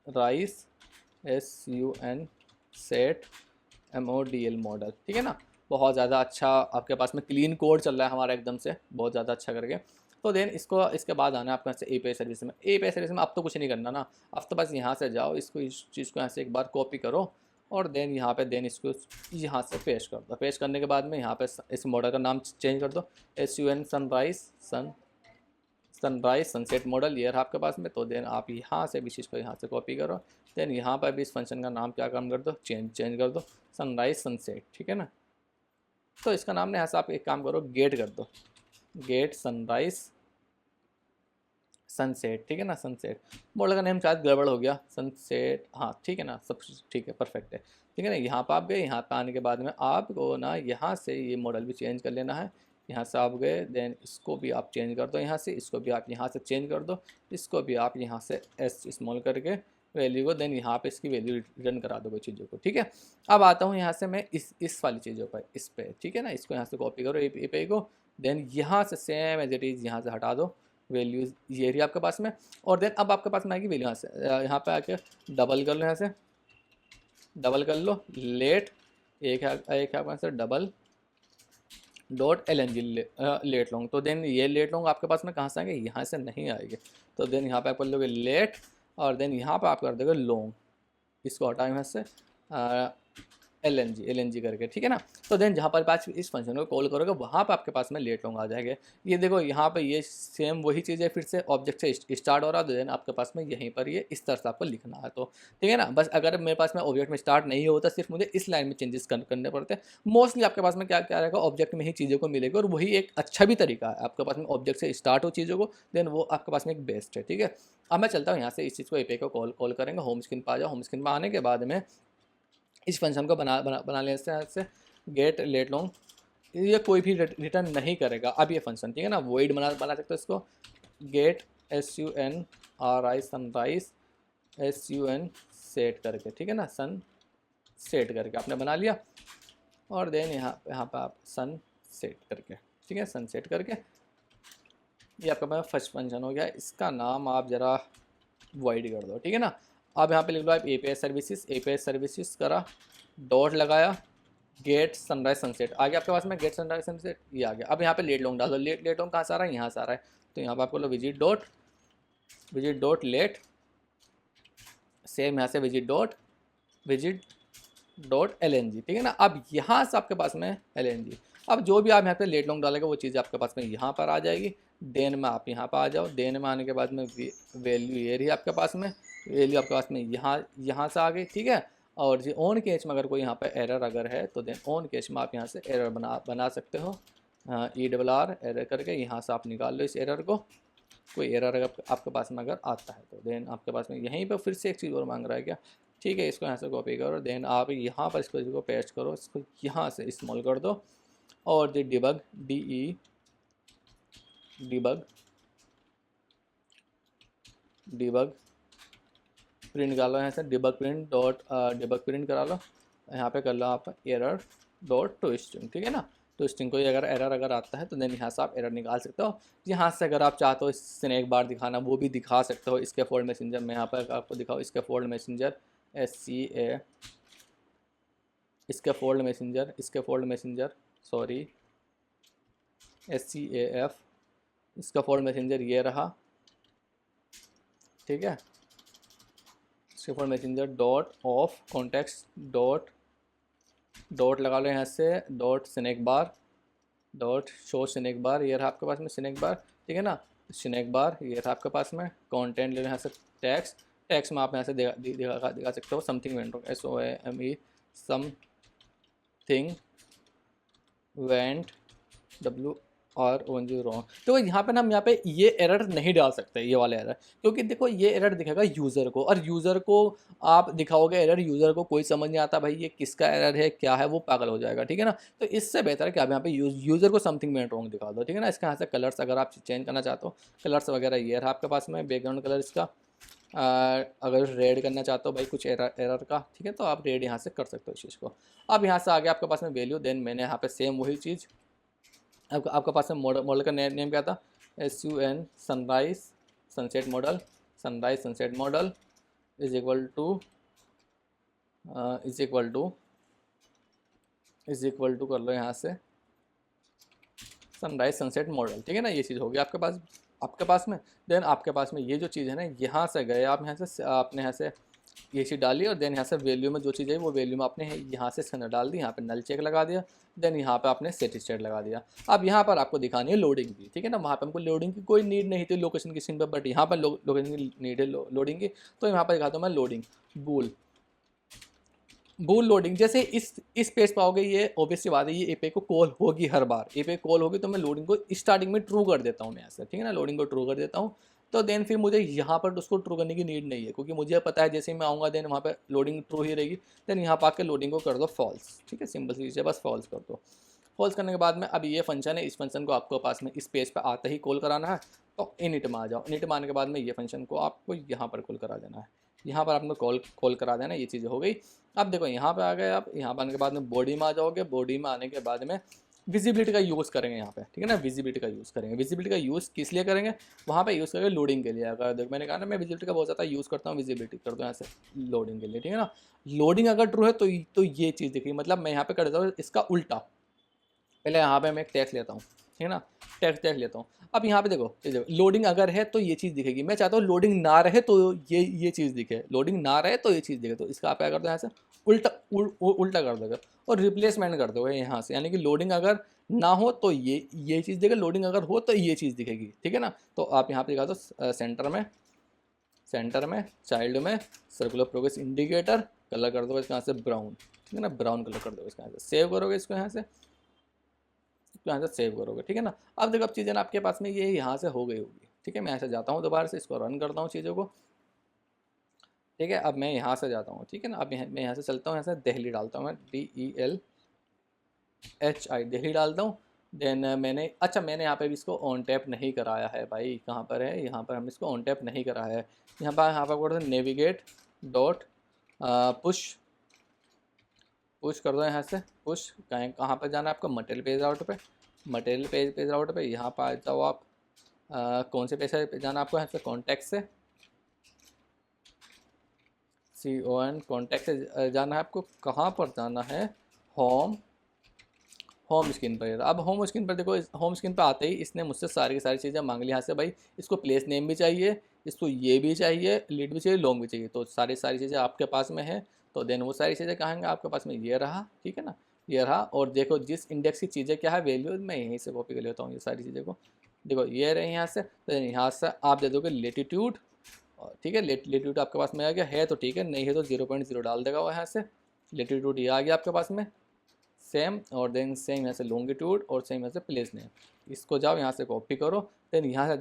rice SUN set MODL model, ठीक है ना। बहुत ज़्यादा अच्छा आपके पास में क्लीन कोड चल रहा है हमारा एकदम से, बहुत ज़्यादा अच्छा करके। तो देन इसको, इसके बाद आना है आपके यहाँ से API सर्विस में। API सर्विस में आप तो कुछ नहीं करना ना, आप तो बस यहाँ से जाओ, इसको इस चीज़ को यहाँ से एक बार कॉपी करो और देन यहाँ पे देन इसको यहाँ से पेश कर दो। पेश करने के बाद में यहाँ पे इस मॉडल का नाम चेंज कर दो, SUN सनराइज सनसेट मॉडल, ये रहा आपके पास में। तो देन आप यहाँ से भी चीज़ को यहाँ से कॉपी करो, देन यहाँ पर भी इस फंक्शन का नाम क्या काम कर दो, चेंज कर दो सनराइज सनसेट, ठीक है ना। तो इसका नाम ना यहाँ से आप एक काम करो, गेट कर दो, गेट सनराइज सनसेट, ठीक है ना, सनसेट। मॉडल का नेम शायद गड़बड़ हो गया, सनसेट, हाँ ठीक है ना, सब ठीक है, परफेक्ट है, ठीक है ना। यहाँ पर आप गए, यहाँ पर आने के बाद में आपको ना यहाँ से ये मॉडल भी चेंज कर लेना है। यहाँ से आप गए, देन इसको भी आप चेंज कर दो यहाँ से, इसको भी आप यहाँ से चेंज कर दो, इसको भी आप यहाँ से एस स्मॉल करके वैल्यू को, देन यहाँ पे इसकी वैल्यू रिटर्न करा दो चीज़ों को, ठीक है। अब आता हूँ यहाँ से मैं इस वाली चीज़ों पर, इस पे, ठीक है ना, इसको यहाँ से कॉपी करो API को, देन यहाँ से सेम एज इट इज़ यहाँ से हटा दो वैल्यूज़, ये रही आपके पास में। और देन अब आपके पास में आएगी वैल्यू, यहाँ से यहाँ पे आके डबल कर लो, यहाँ से डबल कर लो, लेट एक है आपके पास से डबल .lng लेट लॉन्ग। तो देन ये लेट लॉन्ग आपके पास में कहाँ से आएंगे, यहाँ से नहीं आएंगे। तो देन यहाँ पे आप कर लोगे लेट, और देन यहाँ पे आप कर दोगे लॉन्ग, इसको हटाएं यहाँ से LNG करके, ठीक है ना। तो देन जहाँ पर आप इस फंक्शन को कॉल करोगे वहाँ पर आपके पास में लेट लॉन्ग आ जाएंगे। ये देखो यहाँ पे ये सेम वही चीज़ है, फिर से ऑब्जेक्ट से स्टार्ट हो रहा है, तो देन आपके पास में यहीं पर ये इस तरह से आपको लिखना है। तो ठीक है ना, बस अगर मेरे पास में ऑब्जेक्ट में स्टार्ट नहीं होता, सिर्फ मुझे इस लाइन में चेंजेस करने पड़ते हैं। मोस्टली आपके पास में क्या क्या रहेगा, ऑब्जेक्ट में ही चीज़ों को मिलेगा, और वही एक अच्छा भी तरीका है आपके पास में ऑब्जेक्ट से स्टार्ट हो चीज़ों को, देन वो आपके पास में एक बेस्ट है, ठीक है। अब मैं चलता हूँ यहाँ से इस चीज़ को API को कॉल करेंगे, होम स्क्रीन पर आ जाओ। होम स्क्रीन पर आने के बाद में इस फंक्शन को बना लेने से गेट लेट लॉन्ग, ये कोई भी रिटर्न नहीं करेगा अब ये फंक्शन, ठीक है ना। वॉइड बना सकते हो इसको, get SUNRI sunrise SUN set करके, ठीक है ना, सन सेट करके आपने बना लिया। और देन यहाँ पे आप सन सेट करके, ठीक है, सन सेट करके ये आपका पास फर्स्ट फंक्शन हो गया। इसका नाम आप ज़रा वॉइड कर दो, ठीक है ना। अब यहाँ पे लिख लो आप API सर्विसेज करा, डॉट लगाया, गेट सनराइज सनसेट आ गया आपके पास में, गेट सनराइज सनसेट ये आ गया। अब यहाँ पे लेट लॉन्ग डाल दो, लेट लॉन्ग कहाँ से आ रहा है, यहाँ से आ रहा है। तो यहाँ पे आपको लो विजिट डॉट लेट, सेम यहाँ से विजिट डॉट LNG, ठीक है ना। अब यहाँ से आपके पास में LNG, अब जो भी आप यहाँ पे लेट लॉन्ग डालेगा वो चीज़ आपके पास में यहाँ पर आ जाएगी। देन में आप यहाँ पर आ जाओ, देन में आने के बाद में वैल्यू ये रही आपके पास में, वैल्यू आपके पास में यहाँ से आ गई, ठीक है। और जी ऑन केस में अगर कोई यहाँ पे एरर अगर है तो देन ऑन केस में आप यहाँ से एरर बना सकते हो, ERR एरर करके यहाँ से आप निकाल लो इस एरर को। कोई एरर अगर आपके पास में अगर आता है तो देन आपके पास में यहीं पर फिर से एक चीज़ और मांग रहा है क्या, ठीक है, इसको यहाँ से कॉपी करो, देन आप यहाँ पर इसको पेस्ट करो, इसको यहाँ से स्मॉल कर दो, और जो डिबग प्रिंट कर लो यहाँ से, डिबग प्रिंट करा लो, यहाँ पे कर लो आप एरर डॉट टू स्ट्रिंग, ठीक है ना। तो स्ट्रिंग को अगर एरर आता है तो देन यहाँ से आप एरर निकाल सकते हो। यहाँ से अगर आप चाहते हो स्नैक बार दिखाना वो भी दिखा सकते हो, स्कैफोल्ड मैसेंजर में यहाँ पर आपको दिखाओ, scaffold messenger scaffold messenger sorry SCAF scaffold messenger ये रहा, ठीक है। Scaffold messenger dot of context dot लगा लो यहाँ से, dot snack bar dot show snack bar, ये रहा आपके पास में स्नैक बार, ठीक है ना। स्नैक बार ये रहा आपके पास में, कंटेंट ले लो यहाँ से टैक्स में आप यहाँ से दिखा सकते हो something went, SOME something went और वन जीरो रॉन्ग। तो यहाँ पे ना हम यहाँ पे ये एरर नहीं डाल सकते, ये वाला एरर, क्योंकि देखो ये एरर दिखेगा यूज़र को, और यूज़र को आप दिखाओगे एरर, यूज़र को कोई समझ नहीं आता भाई ये किसका एरर है क्या है, वो पागल हो जाएगा, ठीक है ना। तो इससे बेहतर है कि आप यहाँ पे यूज़र को समथिंग मेड रॉन्ग दिखा दो, ठीक है ना। इसका यहाँ से कलर्स अगर आप चेंज करना चाहते हो, कलर्स वगैरह ये रहा आपके पास में, बैकग्राउंड कलर इसका अगर रेड करना चाहते हो भाई कुछ एरर का, ठीक है, तो आप रेड यहाँ से कर सकते हो इस चीज़ को। अब यहाँ से आगे आपके पास में वैल्यू, देन मैंने यहाँ पे सेम वही चीज़, आपके पास में मॉडल का नेम क्या था, SUN sunrise sunset model, sunrise sunset model is equal to कर लो यहाँ से सनराइज सनसेट मॉडल, ठीक है ना। ये चीज़ होगी आपके पास में। देन आपके पास में ये जो चीज़ है ना, यहाँ से गए आप, यहाँ से आपने यहाँ से ये चीज़ डाली, और देन यहाँ से वैल्यू में जो चीज़ है वो वैल्यू में आपने यहाँ से इसके अंदर डाल दी, यहाँ पे नल चेक लगा दिया, देन यहाँ पे आपने सेट स्टेट लगा दिया। अब यहाँ पर आपको दिखानी है लोडिंग की, ठीक है ना। वहाँ पे हमको लोडिंग की कोई नीड नहीं थी लोकेशन की सीन पर, बट यहाँ पर लोकेशन की नीड है लोडिंग की, तो यहाँ पर दिखाता हूँ मैं लोडिंग बूल लोडिंग। जैसे इस पेज पर आओगे, ये ऑब्वियस सी बात है, ये एपीआई को कॉल होगी, हर बार एपीआई कॉल होगी, तो मैं लोडिंग को स्टार्टिंग में ट्रू कर देता हूँ मैं ऐसे, ठीक है ना, लोडिंग को ट्रू कर देता हूँ। तो देन फिर मुझे यहाँ पर उसको ट्रू करने की नीड नहीं है, क्योंकि मुझे पता है जैसे ही मैं आऊँगा देन वहाँ पर लोडिंग ट्रू ही रहेगी। देन यहाँ पर आके लोडिंग को कर दो फॉल्स, ठीक है, सिंपल सी चीज़ है, बस फॉल्स कर दो। फॉल्स करने के बाद में अब ये फंक्शन है, इस फंक्शन को आपको पास में इस पेज पर आते ही कॉल कराना है, तो इनिट में आ जाओ। इनिट में आने के बाद में ये फंक्शन को आपको यहाँ पर कॉल करा देना है, यहाँ पर आपने कॉल करा देना, ये चीज़ हो गई। अब देखो यहाँ पे आ गए आप, यहाँ पर आने के बाद में बॉडी में आ जाओगे, बॉडी में आने के बाद में विजिबिलिटी का यूज़ करेंगे यहाँ पे, ठीक है ना, विजिबिलिटी का यूज़ करेंगे। विजिबिलिटी का यूज़ किस लिए करेंगे, वहाँ पे यूज़ करेंगे लोडिंग के लिए। अगर देखो मैंने कहा ना मैं विजिबिलिटी का बहुत ज़्यादा यूज़ करता हूँ, विजिबिलिटी कर दो यहाँ से लोडिंग के लिए, ठीक है ना। लोडिंग अगर ट्रू है तो ये चीज़ दिखेगी, मतलब मैं यहाँ पे कर देता हूँ इसका उल्टा। पहले यहाँ पे मैं एक टैक्स लेता हूँ, ठीक है ना, टैक्स लेता हूँ। अब यहाँ पे देखो लोडिंग अगर है तो ये चीज़ दिखेगी, मैं चाहता हूँ लोडिंग ना रहे तो ये चीज़ दिखे, लोडिंग ना रहे तो ये चीज़ दिखे। तो इसका आप क्या करते हो, यहाँ से उल्टा कर दोगे और रिप्लेसमेंट कर दोगे यहाँ से, यानी कि लोडिंग अगर ना हो तो ये चीज़ दिखे, लोडिंग अगर हो तो ये चीज़ दिखेगी, ठीक है ना। तो आप यहाँ पे दिखा दो सेंटर में चाइल्ड में सर्कुलर प्रोग्रेस इंडिकेटर, कलर कर दोगे इसको यहाँ से ब्राउन, ठीक है ना, ब्राउन कलर कर दोगे इसको यहाँ से, सेव करोगे इसको यहाँ से सेव करोगे, ठीक है ना। अब देखो अब चीज़ें ना आपके पास में ये यहाँ से हो गई होगी, ठीक है। मैं ऐसे जाता हूँ दोबारा से, इसको रन करता हूँ चीज़ों को, ठीक है। अब मैं यहाँ से जाता हूँ, ठीक है ना। अब मैं यहाँ से चलता हूँ, यहाँ से दिल्ली डालता हूँ, मैं DELHI दिल्ली डालता हूँ। देन मैंने यहाँ पे भी इसको ऑन टैप नहीं कराया है भाई, कहाँ पर है, यहाँ पर हमने इसको ऑन टैप नहीं कराया है। यहाँ पर नेविगेट डॉट पुश कर दो, यहाँ से पुश कहाँ पर जाना है आपको, मटेरियल पेज राउट पे यहाँ पर आ जाओ आप। कौन से पेज पे जाना आपको, यहाँ से कॉन्टैक्ट से CON कॉन्टैक्ट से जाना है आपको। कहाँ पर जाना है, होम स्क्रीन पर। अब होम स्क्रीन पर देखो, होम स्क्रीन पर आते ही इसने मुझसे सारी की सारी चीज़ें मांग ली यहाँ से भाई। इसको प्लेस नेम भी चाहिए, इसको ये भी चाहिए, लीड भी चाहिए, लॉन्ग भी चाहिए। तो सारी चीज़ें आपके पास में है, तो देन वो सारी चीज़ें कहेंगे आपके पास में, ये रहा, ठीक है ना, ये रहा। और देखो जिस इंडेक्स की चीज़ें क्या है वैल्यू, मैं यहीं से कॉपी कर लेता हूँ ये सारी चीज़ें को। देखो ये रहे यहाँ से, तो यहाँ से आप दे दोगे लेटीट्यूड, ठीक है, लेटीट्यूड आपके पास में आ गया है तो ठीक है, नहीं है तो 0.0 डाल देगा वो यहाँ से। लेटीट्यूड ये आ गया आपके पास में सेम, और देन सेम यहाँ से लॉन्गिट्यूड, और सेम यहाँ से प्लेस नेम। इसको जाओ यहाँ से कॉपी करो, देन यहाँ से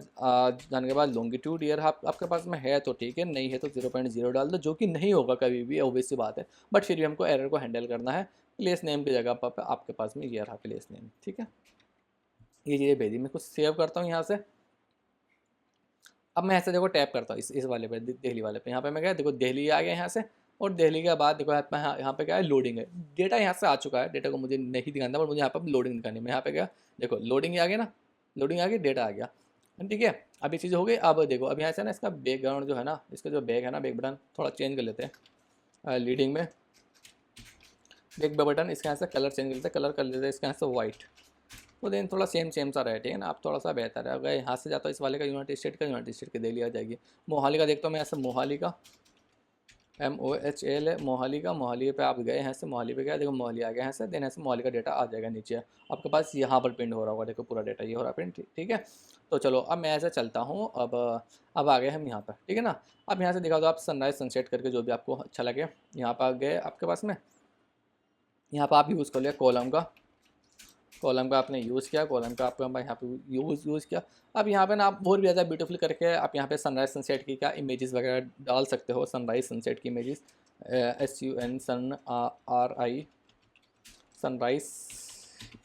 जाने के बाद लॉन्गिट्यूड ईयर आपके पास में है तो ठीक है, नहीं है तो 0.0 डाल दो, जो कि नहीं होगा कभी भी, ऑब्वियस सी बात है। बट फिर भी हमको एरर को हैंडल करना है। प्लेस नेम की जगह पर आपके पास में ये रहा प्लेस नेम, ठीक है। ये चीज़ें भेजी, मैं कुछ सेव करता हूँ यहाँ से। अब मैं ऐसे देखो टैप करता हूँ इस वाले पे, दिल्ली वाले पे। यहाँ पे मैं गया, देखो दिल्ली आ गया यहाँ से, और दिल्ली के बाद देखो यहाँ पे क्या है, लोडिंग है। डेटा यहाँ से आ चुका है, डेटा को मुझे नहीं दिखाना, बट मुझे यहाँ पर लोडिंग दिखानी है। मैं यहाँ पे गया, देखो लोडिंग आ गया ना, लोडिंग आ गई, डेटा आ गया, ठीक है। अब ये चीज़ हो गई। अब देखो अब यहाँ से ना इसका बैकग्राउंड जो है ना, इसका जो बैक है ना, बैक बटन थोड़ा चेंज कर लेते हैं। लीडिंग में बैक बटन, इसके यहाँ से कलर चेंज कर लेते हैं, कलर कर लेते हैं इसके यहाँ से वाइट। तो देन थोड़ा सेम सा रहे, ठीक है ना। आप थोड़ा सा बेहतर है। अगर यहाँ से जाता हूँ इस वाले का यूनाइटेड स्टेट की दिल्ली आ जाएगी। मोहाली का देखता हूँ मैं ऐसे, मोहाली का MOHL है, मोहाली पे आप गए यहाँ से, मोहाली पे गया, देखो मोहाली आ गया यहाँ से। देन ऐसे मोहाली का डेटा आ जाएगा नीचे आपके पास, यहाँ पर प्रिंट हो रहा होगा, देखो पूरा डेटा ये हो रहा है प्रिंट, ठीक है। तो चलो अब मैं ऐसे चलता हूँ। अब आ गए हम यहाँ पर, ठीक है ना। अब यहाँ से दिखा दो आप सनराइज सनसेट करके, जो भी आपको अच्छा लगे। यहाँ पर आ गए आपके पास में, यहाँ पर आप यूज़ कर लिया कॉलम का, कॉलम का आपने यूज़ किया, कॉलम का आपका यहाँ पे यूज़ किया। अब यहाँ पे ना आप और भी ज़्यादा ब्यूटीफुल करके आप यहाँ पे सनराइज सनसेट की क्या इमेजेस वगैरह डाल सकते हो। सनराइज सनसेट की इमेजेस, SUN सन RI सनराइज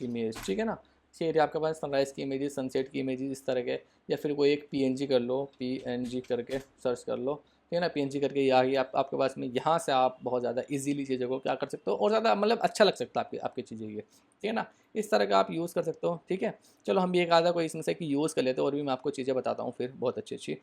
इमेज, ठीक है ना। ये आपके पास सनराइज़ की इमेजेस, सनसेट की इमेजेस इस तरह के, या फिर कोई एक PNG कर लो, PNG करके सर्च कर लो, ठीक है ना। PNG करके ये आ गई आपके पास में। यहाँ से आप बहुत ज़्यादा इजीली चीज़ों को क्या कर सकते हो और ज़्यादा मतलब अच्छा लग सकता है आपकी चीज़ें ये, ठीक है ना। इस तरह का आप यूज़ कर सकते हो, ठीक है। चलो हम भी एक आधा कोई इसमें से कि यूज़ कर लेते हो और भी मैं आपको चीज़ें बताता हूँ फिर बहुत अच्छी अच्छी।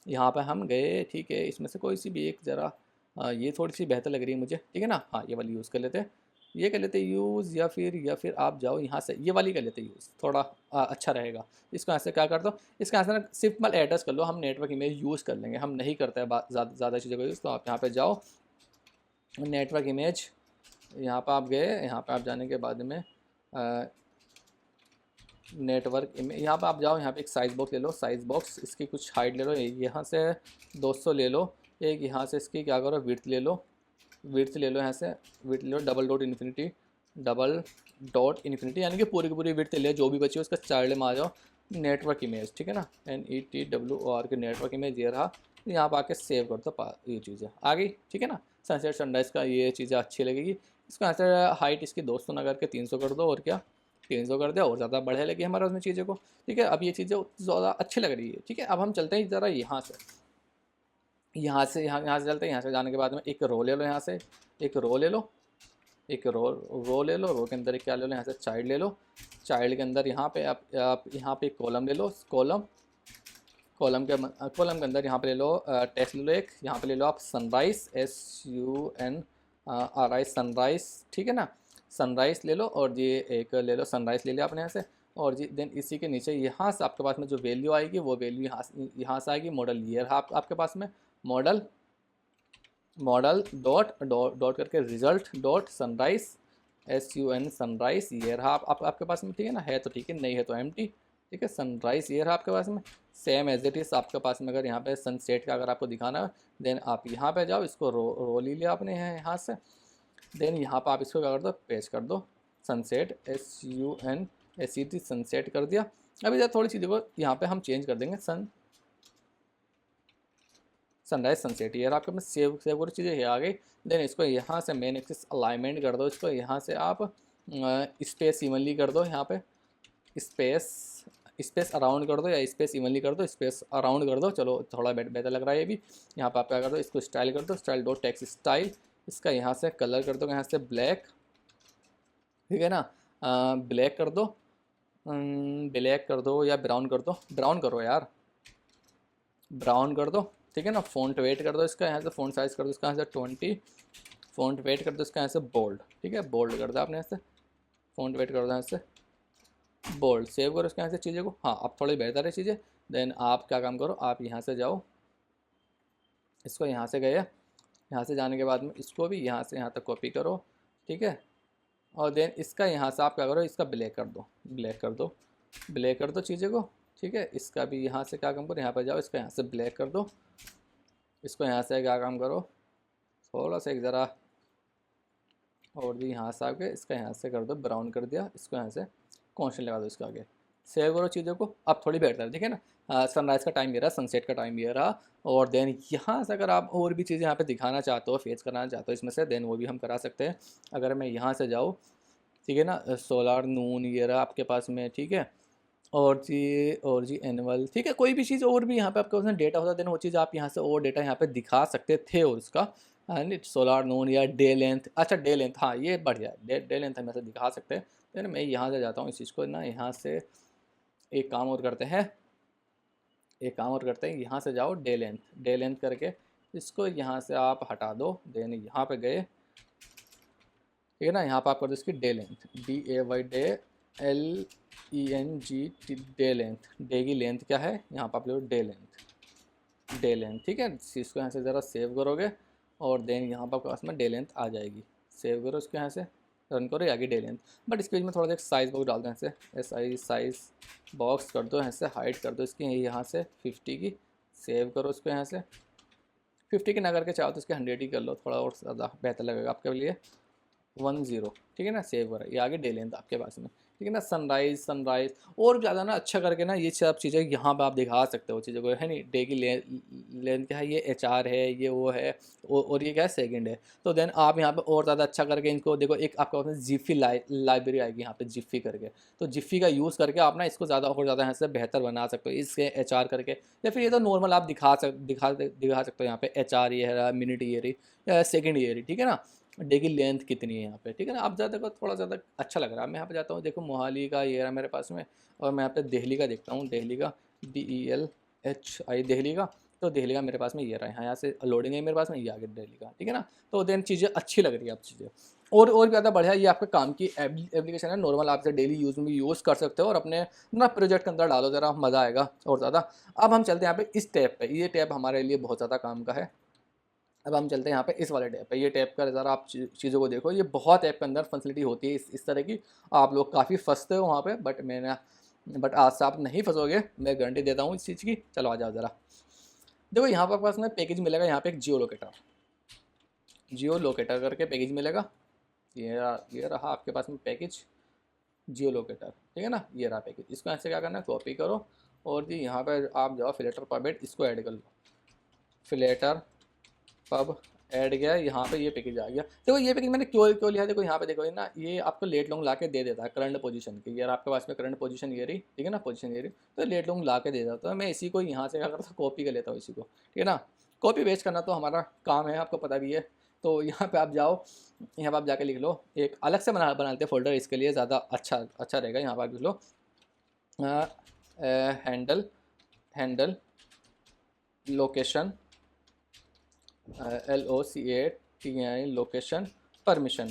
यहाँ पर हम गए, ठीक है, इसमें से कोई सी भी एक ज़रा ये थोड़ी सी बेहतर लग रही है मुझे, ठीक है ना। हाँ, ये वाली यूज़ कर लेते हैं, ये कर लेते यूज़, या फिर आप जाओ यहाँ से ये वाली कर लेते यूज़, थोड़ा अच्छा रहेगा। इसको यहाँ से क्या कर दो, इसका यहाँ से ना सिंपल एड्रेस कर लो, हम नेटवर्क इमेज यूज़ कर लेंगे, हम नहीं करते हैं ज़्यादा चीज़ों का यूज़। तो आप यहाँ पे जाओ, नेटवर्क इमेज, यहाँ पर आप गए, यहाँ पर आप जाने के बाद में नेटवर्क इमेज, यहाँ पर आप जाओ, यहाँ पे एक साइज़ बॉक्स ले लो, साइज़ बॉक्स, इसकी कुछ हाइट ले लो, यहाँ से 200 ले लो, एक यहाँ से इसकी क्या करो विड्थ ले लो, विड्थ ले लो, यहाँ से विड्थ ले लो, डबल डॉट इन्फिनिटी, यानी कि पूरी की पूरी विड्थ ले, जो भी बची है उसका चार्ट में आ जाओ, नेटवर्क इमेज, ठीक है ना, NETWOR के नेटवर्क इमेज ये रहा। यहाँ पर आके सेव कर दो, ये चीज़ें आ गई, ठीक है ना। सनसेट सनराइज़ का ये चीज़ें अच्छी लगेगी। इसका यहाँ से हाइट इसकी 200 ना करके 300 कर दो, और क्या 300 कर दिया, और ज़्यादा बढ़े लगी हमारे उसमें चीज़ों को, ठीक है। अब ये चीज़ें ज़्यादा अच्छी लग रही है, ठीक है। अब हम चलते हैं ज़रा यहाँ से, यहाँ से चलते हैं। यहाँ से जाने के बाद में एक रो ले लो, यहाँ से एक रो ले लो, एक रो ले लो, रो के अंदर एक क्या ले लो, यहाँ से चाइल्ड ले लो, चाइल्ड के अंदर यहाँ पे आप यहाँ पे एक कॉलम ले लो, कॉलम के अंदर यहाँ पे ले लो टेक्स्ट ले लो एक, यहाँ पे ले लो आप सनराइज, SUNRI सनराइज, ठीक है ना। सनराइज ले लो, और ये एक ले लो, सनराइज ले लिया आपने यहाँ से, और जी देन इसी के नीचे यहाँ से आपके पास में जो वैल्यू आएगी वो वैल्यू यहाँ से आएगी। मॉडल ईयर आपके पास में, मॉडल डॉट डॉट डॉट करके result dot sunrise, SUN sunrise ये रहा आपके पास में, ठीक है ना। है तो ठीक है, नहीं है तो एम्प्टी, ठीक है। सनराइज ये रहा आपके पास में, सेम एज इट इज़ आपके पास में। अगर यहाँ पे सनसेट का अगर आपको दिखाना है, देन आप यहाँ पे जाओ, इसको रो ले लिया आपने यहाँ से, देन यहाँ पर आप इसको क्या कर दो, पेस्ट कर दो, सनसेट, SUNSET सनसेट कर दिया। अभी जरा थोड़ी चीज़ों को यहाँ पे हम चेंज कर देंगे, सनराइज सनसेट ये आपके में सेव करो, चीज़ें ये आ गई। देन इसको यहाँ से मेन एक्सिस अलाइनमेंट कर दो, इसको यहाँ से आप स्पेस इवनली कर दो, यहाँ पे स्पेस अराउंड कर दो, या स्पेस इवनली कर दो, स्पेस अराउंड कर दो, चलो थोड़ा बेहतर लग रहा है ये भी। यहाँ पर आप क्या कर दो, इसको स्टाइल कर दो, स्टाइल डॉट टेक्स्ट स्टाइल, इसका यहाँ से कलर कर दो, यहाँ से ब्लैक, ठीक है ना। ब्लैक कर दो, ब्लैक कर दो या ब्राउन कर दो, ब्राउन करो यार, ब्राउन कर दो, ठीक है ना। फ़ॉन्ट वेट कर दो इसका, यहाँ से फ़ॉन्ट साइज़ कर दो इसका यहाँ से 20, फ़ॉन्ट वेट कर दो इसका यहाँ से बोल्ड, ठीक है, बोल्ड कर दो आपने यहाँ से, फ़ॉन्ट वेट कर दो यहाँ से बोल्ड, सेव करो इसके यहाँ से चीज़ें को। हाँ, अब थोड़ी बेहतर है चीज़ें। देन आप क्या काम करो, आप यहाँ से जाओ, इसको यहाँ से गए, यहाँ से जाने के बाद में इसको भी यहाँ से यहाँ तक कॉपी करो, ठीक है। और देन इसका यहाँ से आप क्या करो, इसका ब्लैक कर दो, ब्लैक कर दो चीज़ें को, ठीक है। इसका भी यहाँ से क्या काम करो, यहाँ पर जाओ, इसका यहाँ से ब्लैक कर दो, इसको यहाँ से क्या काम करो, थोड़ा सा एक ज़रा और भी यहाँ से आके इसका यहाँ से कर दो ब्राउन कर दिया, इसको यहाँ से कॉन्स्टेंट लगा दो इसका आगे, सेव करो चीज़ों को। अब थोड़ी बेहतर है, ठीक है ना। सनराइज़ का टाइम ये रहा, सनसेट का टाइम ये रहा, और देन यहाँ से अगर आप और भी चीज़ें यहाँ पे दिखाना चाहते हो, फेच कराना चाहते हो इसमें से, देन वो भी हम करा सकते हैं। अगर मैं यहाँ से जाऊँ, ठीक है ना, सोलार नून ये रहा आपके पास में, ठीक है, और जी एनुअल, ठीक है। कोई भी चीज़ और भी यहाँ पे आपके पास डेटा होता है, देन वो चीज़ आप यहाँ से और डेटा यहाँ पे दिखा सकते थे, और उसका सोलार नून या डे लेंथ, अच्छा डे लेंथ, हाँ ये बढ़िया है, डे लेंथ हम ऐसे दिखा सकते हैं। देन मैं यहाँ से जाता हूँ, इस चीज़ को ना यहाँ से एक काम और करते हैं, यहाँ से जाओ डे लेंथ करके इसको यहाँ से आप हटा दो, देन यहाँ पे गए, ठीक है ना। यहाँ पर आप कर दो इसकी day length, DAY day LENGT day length, day की लेंथ क्या है, यहाँ पर आप लो डे लेंथ, ठीक है। इसको यहाँ से ज़रा सेव करोगे, और देन यहाँ पर आपके पास में डे लेंथ आ जाएगी, सेव करो इसको यहाँ से, रन करो, ये आगे डे लेंथ। बट इसके बीच में थोड़ा सा एक साइज़ बॉक्स डाल दो, यहाँ से SI साइज़ बॉक्स कर दो, यहाँ से हाइट कर दो इसकी यहाँ से 50 की, सेव करो इसको यहाँ से 50 की ना करके चाहो तो इसके 100 ही कर लो, थोड़ा और ज़्यादा बेहतर लगेगा आपके लिए, 10, ठीक है ना, सेव करो, ये आगे डे लेंथ आपके पास में। ठीक है ना, सनराइज सनराइज और भी ज़्यादा ना अच्छा करके ना ये सब चीज़ें यहाँ पे आप दिखा सकते हो चीज़ों को, है नहीं, डे की लेंथ क्या है, ये HR है, ये वो है, और ये क्या है, सेकंड है। तो देन आप यहाँ पे और ज़्यादा अच्छा करके इनको देखो, एक आपका पास जिफी लाइब्रेरी आएगी यहाँ पे जिफी करके, तो जिफी का यूज़ करके आप ना इसको ज़्यादा और ज़्यादा यहाँ से बेहतर बना सकते हो इसके HR करके, या फिर ये तो नॉर्मल आप दिखा सकते हो यहाँ पे HR ये है, मिनट ये रही, या सेकेंड ये रही, ठीक है ना, डे की लेंथ कितनी है यहाँ पे, ठीक है ना। अब ज़्यादा देखो थोड़ा ज़्यादा अच्छा लग रहा है। मैं यहाँ पे जाता हूँ, देखो मोहाली का ये रहा मेरे पास में, और मैं यहाँ पे दिल्ली का देखता हूँ, दिल्ली का DELHI दिल्ली का, तो दिल्ली का मेरे पास में ये रहा है, यहाँ से लोडिंग है मेरे पास में, ये आ गया दिल्ली का, ठीक है ना। तो देन चीज़ें अच्छी लग रही है, अब चीज़ें और भी ज़्यादा बढ़िया, ये आपके काम की एप्लीकेशन है, नॉर्मल आप डेली यूज़ में भी यूज़ कर सकते हो, और अपने ना प्रोजेक्ट के अंदर डालो, ज़रा मज़ा आएगा और ज़्यादा। अब हम चलते हैं यहाँ पे इस टैब पे, ये टैब हमारे लिए बहुत ज़्यादा काम का है। अब हम चलते हैं यहाँ पे इस वाले टैब पे, ये टैब का ज़रा आप चीज़ों को देखो, ये बहुत ऐप के अंदर फैसिलिटी होती है इस तरह की, आप लोग काफ़ी फंसते हो वहाँ पे, बट आज से आप नहीं फंसोगे, मैं गारंटी देता हूँ इस चीज़ की। चलो आ जाओ ज़रा, देखो यहाँ पर पास में पैकेज मिलेगा, यहाँ पे एक जियो लोकेटर करके पैकेज मिलेगा, ये रहा आपके पास में पैकेज जियो लोकेटर, ठीक है ना, ये रहा पैकेज। इसको ऐसे क्या करना है, कॉपी करो, और जी यहाँ पर आप जाओ फिलेटर पॉपेट, इसको ऐड कर लो, फिलेटर पब ऐड गया, यहाँ पे ये पैकेज आ गया। देखो ये पैकेज मैंने क्यों लिया, देखो यहाँ पे देखो, ये ना ये आपको लेट लॉन्ग ला के दे देता है करंट पोजीशन की, यार आपके पास में करंट पोजीशन ये रही, ठीक है ना, पोजीशन ये रही, तो लेट लॉन्ग ला के दे देता है। मैं इसी को यहाँ से क्या करता हूँ, कॉपी कर लेता हूँ इसी को, ठीक है ना। कॉपी पेस्ट करना तो हमारा काम है, आपको पता भी है। तो यहाँ पर आप जाओ, यहाँ पर आप जाके लिख लो, एक अलग से बना लेते हैं फोल्डर, इसके लिए ज़्यादा अच्छा रहेगा। यहाँ पर आप लिख लो handle location, LOCATI location permission,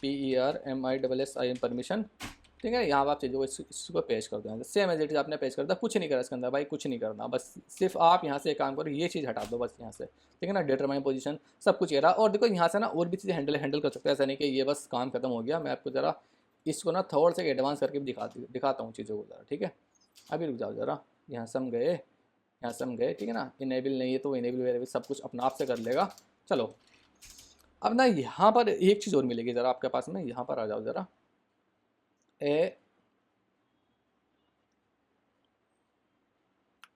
PERMISSIN permission, ठीक है। यहाँ पर आप चीज़ों को इसको पेश कर दो, सेम एज इट इज आपने पेश कर दिया, कुछ नहीं करा इसके अंदर भाई, कुछ नहीं करना, बस सिर्फ आप यहाँ से एक काम करो, ये चीज़ हटा दो बस यहाँ से, ठीक है ना, डिटरमाइन पोजीशन सब कुछ ये रहा। और देखो यहाँ से ना और भी चीज़ें हैंडल कर सकते हैं, ऐसा नहीं कि ये बस काम खत्म हो गया। मैं आपको ज़रा इसको ना थोड़ा सा एडवांस करके भी दिखाता हूँ चीज़ों को ज़रा, ठीक है। अभी रुक जाओ ज़रा, यहाँ से हम गए, ठीक है ना। इनेबल नहीं है तो इनेबल वेरेबल सब कुछ अपना आप से कर लेगा। चलो अब ना यहाँ पर एक चीज़ और मिलेगी, ज़रा आपके पास में, यहाँ पर आ जाओ ज़रा,